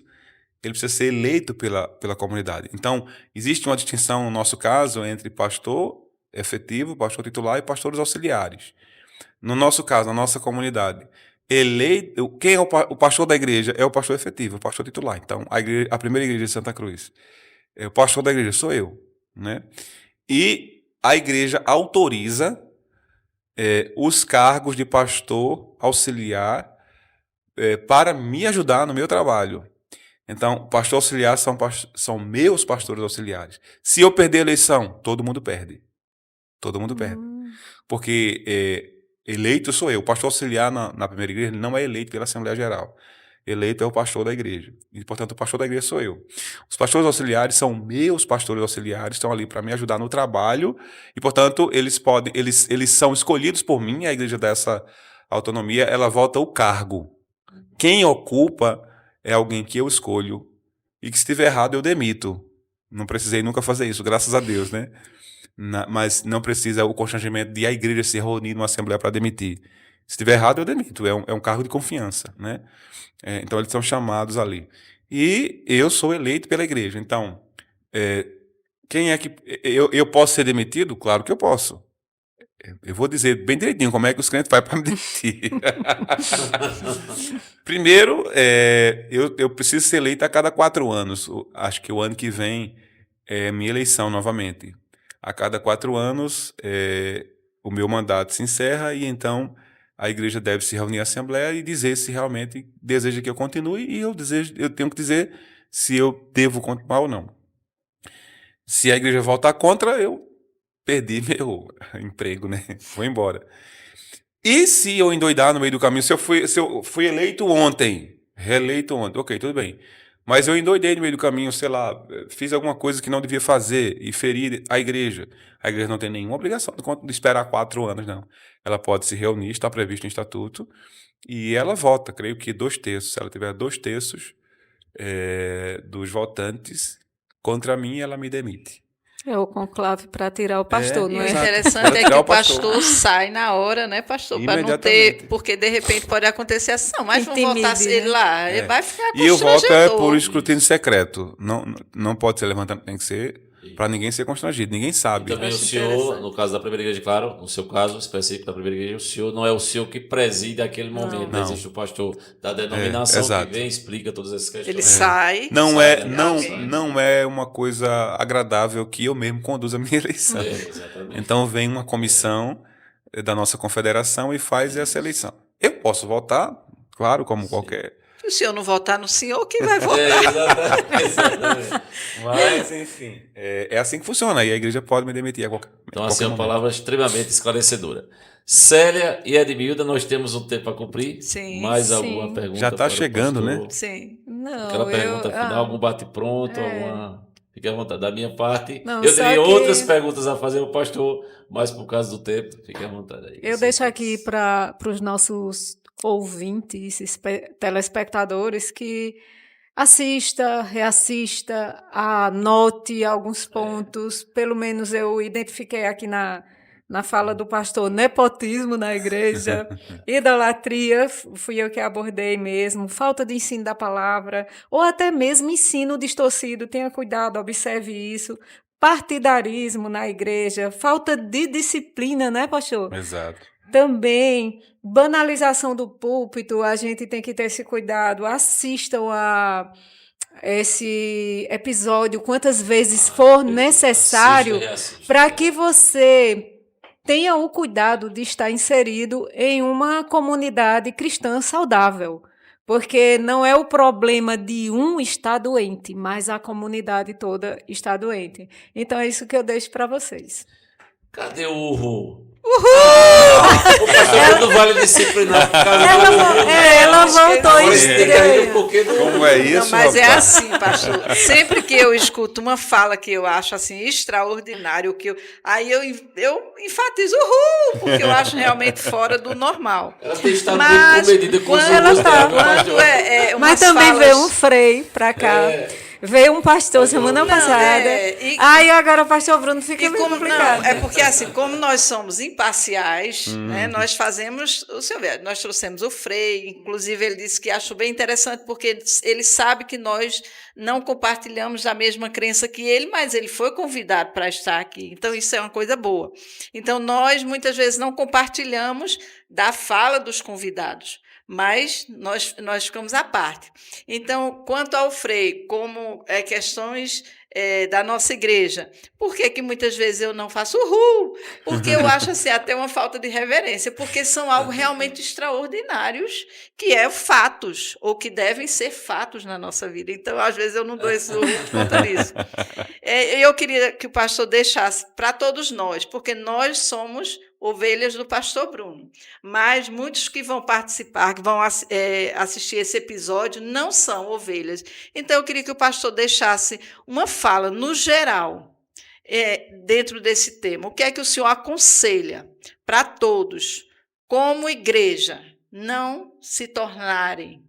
ele precisa ser eleito pela comunidade. Então, existe uma distinção, no nosso caso, entre pastor efetivo, pastor titular e pastores auxiliares. No nosso caso, na nossa comunidade, quem é o pastor da igreja? É o pastor efetivo, o pastor titular. Então, a primeira igreja de Santa Cruz, o pastor da igreja sou eu, né? E a igreja autoriza os cargos de pastor auxiliar para me ajudar no meu trabalho. Então, pastor auxiliar são meus pastores auxiliares. Se eu perder a eleição, todo mundo perde. Todo mundo perde. Porque eleito sou eu. O pastor auxiliar na primeira igreja ele não é eleito pela Assembleia Geral. Eleito é o pastor da igreja. E, portanto, o pastor da igreja sou eu. Os pastores auxiliares são meus pastores auxiliares, estão ali para me ajudar no trabalho. E, portanto, eles são escolhidos por mim, a igreja dá essa autonomia, ela vota o cargo. Quem ocupa é alguém que eu escolho e que, se estiver errado, eu demito. Não precisei nunca fazer isso, graças a Deus, né? Mas não precisa o constrangimento de a igreja se reunir numa assembleia para demitir. Se estiver errado, eu demito. É um cargo de confiança, né? Então, eles são chamados ali. E eu sou eleito pela igreja. Então, quem é que... Eu posso ser demitido? Claro que eu posso. Eu vou dizer bem direitinho como é que os crentes fazem para me demitir. Primeiro, eu preciso ser eleito a cada 4 anos. Acho que o ano que vem é minha eleição novamente. A cada 4 anos, o meu mandato se encerra e então a igreja deve se reunir à assembleia e dizer se realmente deseja que eu continue e eu tenho que dizer se eu devo continuar ou não. Se a igreja voltar contra, eu perdi meu emprego, né? Vou embora. E se eu endoidar no meio do caminho, se eu fui eleito ontem, reeleito ontem, ok, tudo bem. Mas eu endoidei no meio do caminho, sei lá, fiz alguma coisa que não devia fazer e feri a igreja. A igreja não tem nenhuma obrigação de esperar 4 anos, não. Ela pode se reunir, está previsto em estatuto, e ela vota, creio que 2/3. Se ela tiver 2/3 dos votantes contra mim, ela me demite.
É o conclave para tirar o pastor,
E
não
o
é?
Exato.
interessante
Para
é
tirar
que
o
o pastor
pastor.
sai na hora, né, pastor? Para não ter.
Imediatamente.
Porque de repente pode acontecer assim. Não, mas vão
Intimide,
votar ele
né?
lá. Ele vai ficar
E o voto é
constrangedor.
por escrutínio secreto. Não pode ser levantado, tem que ser para ninguém ser constrangido. Ninguém sabe.
Também o
Acho
senhor,
interessante.
no caso da primeira igreja, claro, no seu caso específico da primeira igreja, o senhor não é o senhor que preside aquele momento.
Não.
Existe o pastor da denominação
exato.
que vem e explica todas essas questões.
Ele sai.
Não
Sai,
é,
né?
não,
Sai.
não é uma coisa agradável que eu mesmo conduza a minha eleição.
Exatamente.
Então vem uma comissão da nossa confederação e faz essa eleição. Eu posso votar, claro, como qualquer.
Se o senhor não votar no senhor, quem vai votar?
Exatamente.
Mas, enfim, é assim que funciona. E a igreja pode me demitir a qualquer
Então, assim, é uma
momento.
palavra extremamente esclarecedora. Célia e Edmilda, nós temos um tempo a cumprir.
Sim,
Mais
sim.
alguma pergunta?
Já tá
para o
chegando,
pastor?
né?
Sim.
Não,
Aquela pergunta final,
ah,
algum bate-pronto, alguma... Fique à vontade. Da minha parte,
Não,
eu
só
teria
que-
outras perguntas a fazer ao pastor, mas por causa do tempo, fique à vontade aí.
eu deixo aqui para os nossos ouvintes, telespectadores, que assista, reassista, anote alguns pontos. Pelo menos eu identifiquei aqui na fala do pastor nepotismo na igreja, idolatria, fui eu que abordei mesmo, falta de ensino da palavra, ou até mesmo ensino distorcido. Tenha cuidado, observe isso. Partidarismo na igreja, falta de disciplina, né, pastor?
Exato.
Também, banalização do púlpito, a gente tem que ter esse cuidado. Assistam a esse episódio quantas vezes for necessário,
Assista e assista.
para que você tenha o cuidado de estar inserido em uma comunidade cristã saudável. Porque não é o problema de um estar doente, mas a comunidade toda está doente. Então é isso que eu deixo para vocês.
Cadê o urro? O pastor do Vale Disciplinar.
Ela voltou estranha.
Como é isso,
Não, mas é
rapaz?
assim, pastor. Sempre que eu escuto uma fala que eu acho assim extraordinário, aí eu enfatizo uhul, porque eu acho realmente fora do normal.
Ela tem estado muito
Mas
comedida com os
quando
ela
urros
tá,
dela, viu,
Quando
pastor?
é
Mas
umas
também
falas...
veio um Frei pra cá. Veio um pastor semana passada. Aí agora o pastor Bruno fica
E
meio
como
complicado.
não, é porque assim, como nós somos imparciais, né, nós fazemos, o senhor vê, nós trouxemos o Frei, inclusive ele disse que achou bem interessante, porque ele sabe que nós não compartilhamos a mesma crença que ele, mas ele foi convidado para estar aqui, então isso é uma coisa boa. Então nós muitas vezes não compartilhamos da fala dos convidados, mas nós ficamos à parte. Então, quanto ao Frei, como questões da nossa igreja, por que muitas vezes eu não faço uhul? Porque eu acho assim, até uma falta de reverência, porque são algo realmente extraordinários, que é fatos, ou que devem ser fatos na nossa vida. Então, às vezes, eu não dou esse uhul por conta disso. Eu queria que o pastor deixasse para todos nós, porque nós somos ovelhas do pastor Bruno, mas muitos que vão participar, que vão assistir esse episódio, não são ovelhas. Então, eu queria que o pastor deixasse uma fala, no geral, dentro desse tema. O que é que o senhor aconselha para todos, como igreja, não se tornarem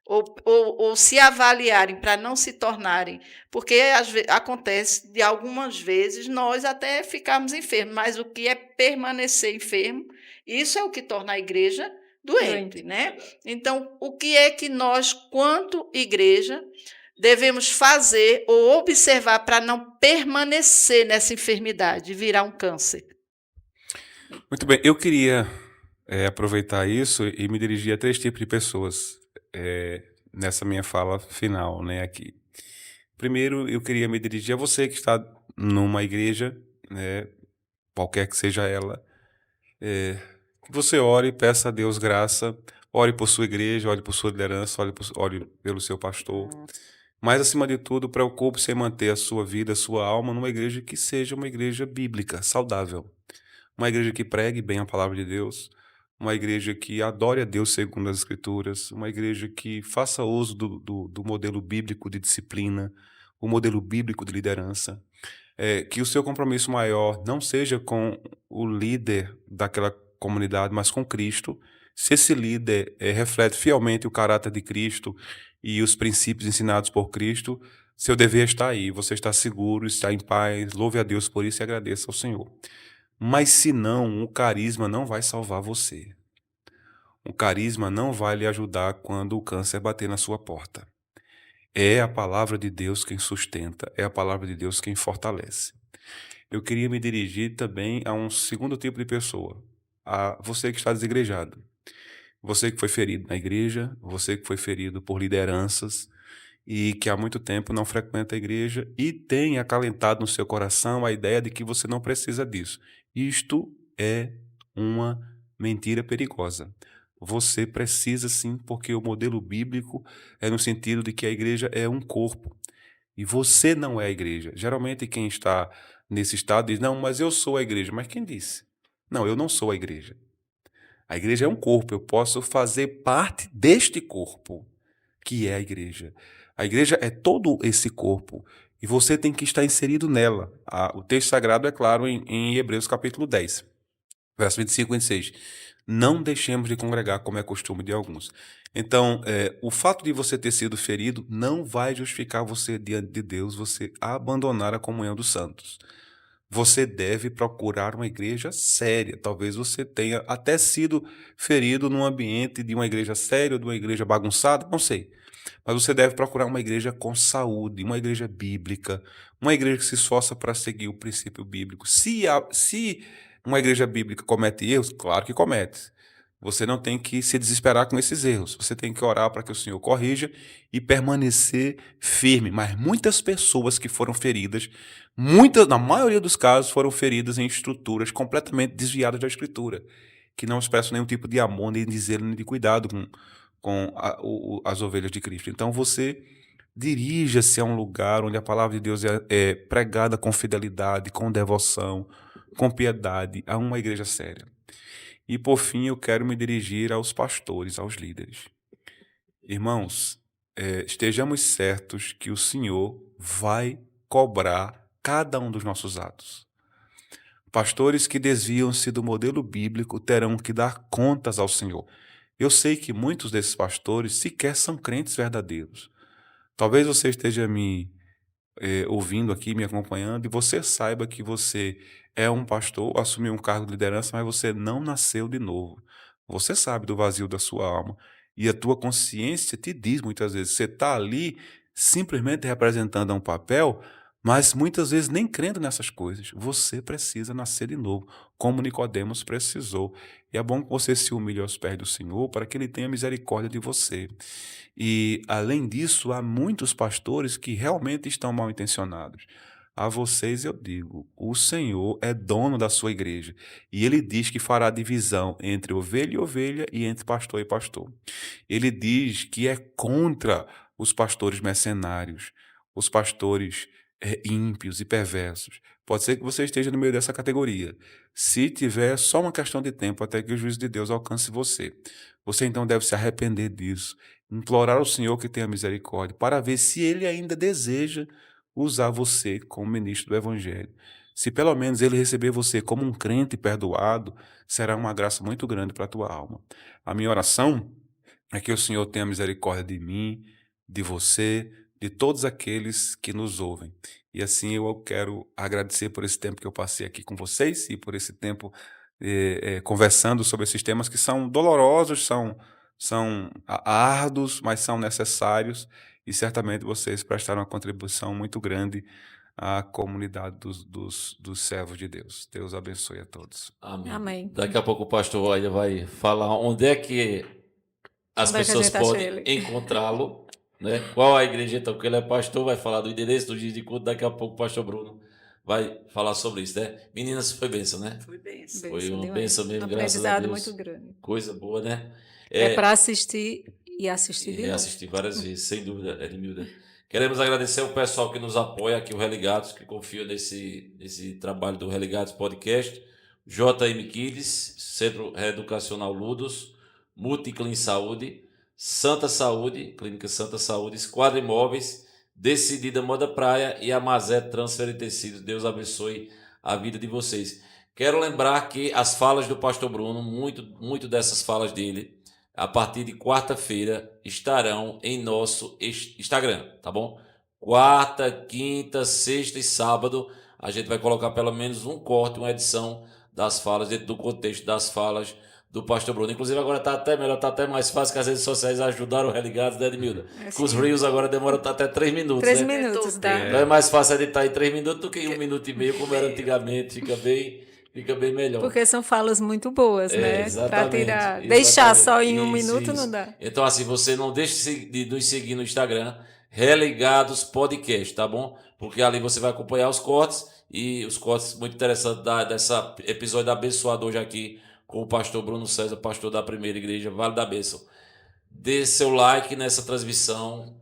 ou se avaliarem para não se tornarem, porque acontece de algumas vezes nós até ficarmos enfermos, mas o que é permanecer enfermo, isso é o que torna a igreja doente, né? Então, o que é que nós, quanto igreja, devemos fazer ou observar para não permanecer nessa enfermidade, virar um câncer?
Muito bem, eu queria aproveitar isso e me dirigir a 3 tipos de pessoas nessa minha fala final, né, aqui. Primeiro, eu queria me dirigir a você que está numa igreja, né, qualquer que seja ela, que você ore, peça a Deus graça, ore por sua igreja, ore por sua liderança, ore pelo seu pastor. Mas, acima de tudo, preocupe-se em manter a sua vida, a sua alma numa igreja que seja uma igreja bíblica, saudável. Uma igreja que pregue bem a palavra de Deus, uma igreja que adore a Deus segundo as Escrituras, uma igreja que faça uso do modelo bíblico de disciplina, o modelo bíblico de liderança, que o seu compromisso maior não seja com o líder daquela comunidade, mas com Cristo. Se esse líder reflete fielmente o caráter de Cristo e os princípios ensinados por Cristo, seu dever está aí, você está seguro, está em paz, louve a Deus por isso e agradeça ao Senhor. Mas se não, o carisma não vai salvar você. O carisma não vai lhe ajudar quando o câncer bater na sua porta. É a palavra de Deus quem sustenta, é a palavra de Deus quem fortalece. Eu queria me dirigir também a um segundo tipo de pessoa, a você que está desigrejado. Você que foi ferido na igreja, você que foi ferido por lideranças e que há muito tempo não frequenta a igreja e tem acalentado no seu coração a ideia de que você não precisa disso. Isto é uma mentira perigosa. Você precisa sim, porque o modelo bíblico é no sentido de que a igreja é um corpo e você não é a igreja. Geralmente quem está nesse estado diz, não, mas eu sou a igreja. Mas quem disse? Não, eu não sou a igreja. A igreja é um corpo, eu posso fazer parte deste corpo, que é a igreja. A igreja é todo esse corpo e você tem que estar inserido nela. O texto sagrado é claro em Hebreus capítulo 10, verso 25 e 26. Não deixemos de congregar como é costume de alguns. Então, o fato de você ter sido ferido não vai justificar você diante de Deus, você abandonar a comunhão dos santos. Você deve procurar uma igreja séria. Talvez você tenha até sido ferido num ambiente de uma igreja séria, de uma igreja bagunçada, não sei. Mas você deve procurar uma igreja com saúde, uma igreja bíblica, uma igreja que se esforça para seguir o princípio bíblico. Se uma igreja bíblica comete erros, claro que comete. Você não tem que se desesperar com esses erros. Você tem que orar para que o Senhor corrija e permanecer firme. Mas muitas pessoas que foram feridas, na maioria dos casos, foram feridas em estruturas completamente desviadas da Escritura, que não expressam nenhum tipo de amor, nem de zelo, nem de cuidado com as ovelhas de Cristo. Então você dirija-se a um lugar onde a palavra de Deus é pregada com fidelidade, com devoção, com piedade, a uma igreja séria. E por fim, eu quero me dirigir aos pastores, aos líderes. Irmãos, estejamos certos que o Senhor vai cobrar cada um dos nossos atos. Pastores que desviam-se do modelo bíblico terão que dar contas ao Senhor. Eu sei que muitos desses pastores sequer são crentes verdadeiros. Talvez você esteja me ouvindo aqui, me acompanhando, e você saiba que você é um pastor, assumiu um cargo de liderança, mas você não nasceu de novo. Você sabe do vazio da sua alma. E a tua consciência te diz muitas vezes, você está ali simplesmente representando um papel, mas muitas vezes nem crendo nessas coisas. Você precisa nascer de novo, como Nicodemos precisou. E é bom que você se humilhe aos pés do Senhor para que Ele tenha misericórdia de você. E, além disso, há muitos pastores que realmente estão mal intencionados. A vocês eu digo, o Senhor é dono da sua igreja e Ele diz que fará divisão entre ovelha e ovelha e entre pastor e pastor. Ele diz que é contra os pastores mercenários, os pastores ímpios e perversos. Pode ser que você esteja no meio dessa categoria. Se tiver, só uma questão de tempo até que o juízo de Deus alcance você. Você então deve se arrepender disso, implorar ao Senhor que tenha misericórdia, para ver se Ele ainda deseja usar você como ministro do Evangelho. Se pelo menos Ele receber você como um crente perdoado, será uma graça muito grande para a tua alma. A minha oração é que o Senhor tenha misericórdia de mim, de você, de todos aqueles que nos ouvem. E assim eu quero agradecer por esse tempo que eu passei aqui com vocês e por esse tempo conversando sobre esses temas que são dolorosos, são árduos, mas são necessários e certamente vocês prestaram uma contribuição muito grande à comunidade dos servos de Deus. Deus abençoe a todos.
Amém.
Amém.
Daqui a pouco o pastor ainda vai falar onde é que as
Onde é que a
pessoas
gente acha
podem
ele?
encontrrá-lo, né? Qual a igreja, então, porque ele é pastor, vai falar do endereço, do dia de culto, daqui a pouco o pastor Bruno vai falar sobre isso, né? Meninas, foi bênção, né?
Foi bem.
Foi uma
demais.
bênção mesmo,
Um
graças a
aprendizado
Deus.
muito grande.
Coisa boa, né?
É para assistir e assistir de
E
novo.
assisti várias vezes, sem dúvida, Edmilda. Queremos agradecer ao pessoal que nos apoia aqui, o Religados, que confia nesse trabalho do Religados Podcast, JM Kids, Centro Educacional Ludos, Multiclin Saúde, Santa Saúde, Clínica Santa Saúde, Esquadra Imóveis, Decidida Moda Praia e a Mazé Transfer e Tecidos. Deus abençoe a vida de vocês. Quero lembrar que as falas do pastor Bruno, muito dessas falas dele, a partir de quarta-feira estarão em nosso Instagram, tá bom? Quarta, quinta, sexta e sábado a gente vai colocar pelo menos um corte, uma edição das falas, dentro do contexto das falas do pastor Bruno. Inclusive agora tá até melhor, tá até mais fácil, que as redes sociais ajudaram o Religados, né, Edmilda? Com os Reels agora demora até 3 minutos,
3
né?
minutos, dá.
Não é mais fácil editar em 3 minutos do que em 1 minuto e meio, como era antigamente, fica bem melhor.
Porque são falas muito boas, né? Para
Exatamente,
tirar.
exatamente.
Deixar só em 1
Isso,
minuto
isso.
não dá.
Então, assim, você não deixe de nos seguir no Instagram, Religados Podcast, tá bom? Porque ali você vai acompanhar os cortes e os cortes muito interessantes dessa episódio abençoado hoje aqui com o pastor Bruno César, pastor da Primeira Igreja Vale da Bênção. Dê seu like nessa transmissão,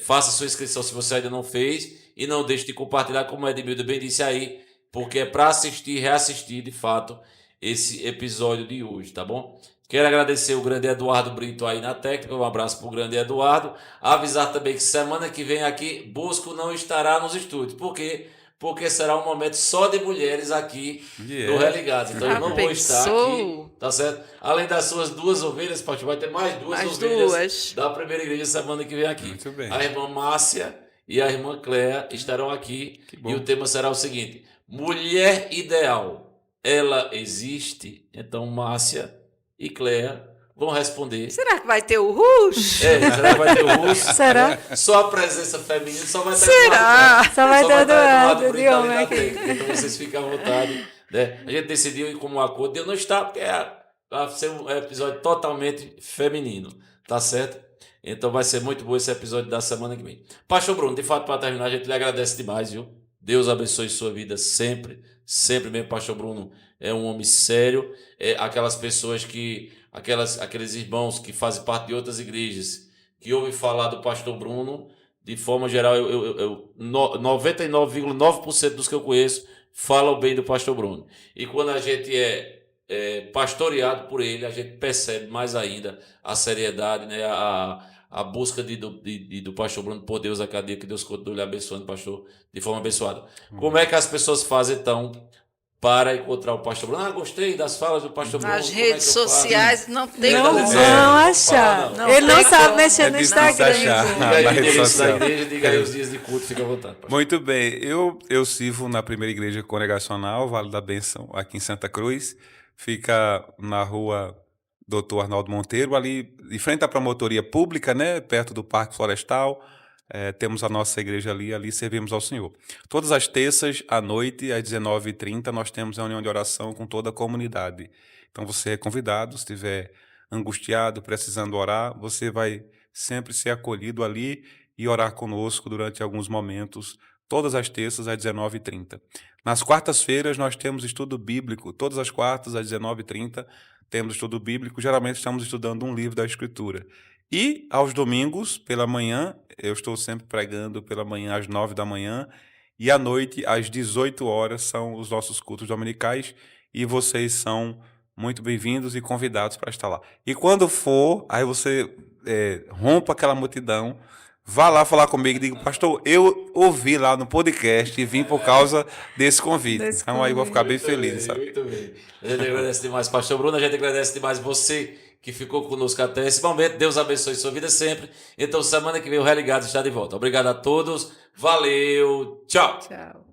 faça sua inscrição se você ainda não fez e não deixe de compartilhar, como a Edmilda bem disse aí, porque é para assistir e reassistir, de fato, esse episódio de hoje, tá bom? Quero agradecer o grande Eduardo Brito aí na técnica, um abraço para o grande Eduardo. Avisar também que semana que vem aqui, Bosco não estará nos estúdios. Por quê? Porque será um momento só de mulheres aqui no Religados. Então eu não vou estar aqui, tá certo? Além das suas 2 ovelhas, pastor, vai ter mais 2 ovelhas da Primeira Igreja semana que vem aqui.
Muito bem.
A irmã Márcia e a irmã Cléa estarão aqui e o tema será o seguinte: mulher ideal, ela existe? Então Márcia e Cléa vão responder.
Será que vai ter o Rush?
Será que vai ter o russo?
Será?
Só a presença feminina só vai estar
Será?
Só vai ter
estar
Eduardo de
Brito ali
homem
na
aqui.
técnica. Então vocês ficam à vontade, né? A gente decidiu ir como um acordo de eu não estar, porque vai ser um episódio totalmente feminino, tá certo? Então vai ser muito bom esse episódio da semana que vem. Pastor Bruno, de fato, para terminar, a gente lhe agradece demais, viu? Deus abençoe sua vida sempre, sempre mesmo. Pastor Bruno é um homem sério, aquelas pessoas aqueles irmãos que fazem parte de outras igrejas, que ouvem falar do pastor Bruno, de forma geral, 99,9% dos que eu conheço falam bem do pastor Bruno. E quando a gente é pastoreado por ele, a gente percebe mais ainda a seriedade, né? A busca do pastor Bruno por Deus a cada dia, que Deus continue lhe abençoando, pastor, de forma abençoada. Como é que as pessoas fazem, então, para encontrar o pastor Bruno? Gostei das falas do pastor Bruno.
Nas redes sociais não tem
Não
como.
vão achar.
Não
Ele não
tem
sabe
como.
mexer no
difícil
Instagram.
achar.
gente.
Diga aí
Na
o
rede
endereço da
social.
igreja, diga aí os dias de culto, fica à vontade, pastor.
Muito bem, eu sirvo na primeira igreja congregacional, Vale da Bênção, aqui em Santa Cruz. Fica na rua Doutor Arnaldo Monteiro, ali de frente à promotoria pública, né, perto do Parque Florestal. Temos a nossa igreja ali servimos ao Senhor. Todas as terças à noite, às 19h30, nós temos a reunião de oração com toda a comunidade. Então você é convidado, se estiver angustiado, precisando orar, você vai sempre ser acolhido ali e orar conosco durante alguns momentos, todas as terças às 19h30. Nas quartas-feiras nós temos estudo bíblico, todas as quartas às 19h30 temos estudo bíblico, geralmente estamos estudando um livro da Escritura. E aos domingos, pela manhã, eu estou sempre pregando pela manhã às 9 da manhã, e à noite, às 18 horas, são os nossos cultos dominicais, e vocês são muito bem-vindos e convidados para estar lá. E quando for, aí você rompa aquela multidão, vá lá falar comigo e diga, pastor, eu ouvi lá no podcast e vim por causa desse convite.
Desse
Então aí eu vou ficar bem
Muito
feliz,
bem,
sabe?
muito bem. A gente agradece demais, pastor Bruno, a gente agradece demais você que ficou conosco até esse momento. Deus abençoe sua vida sempre. Então, semana que vem o Religado está de volta. Obrigado a todos. Valeu. Tchau.
Tchau.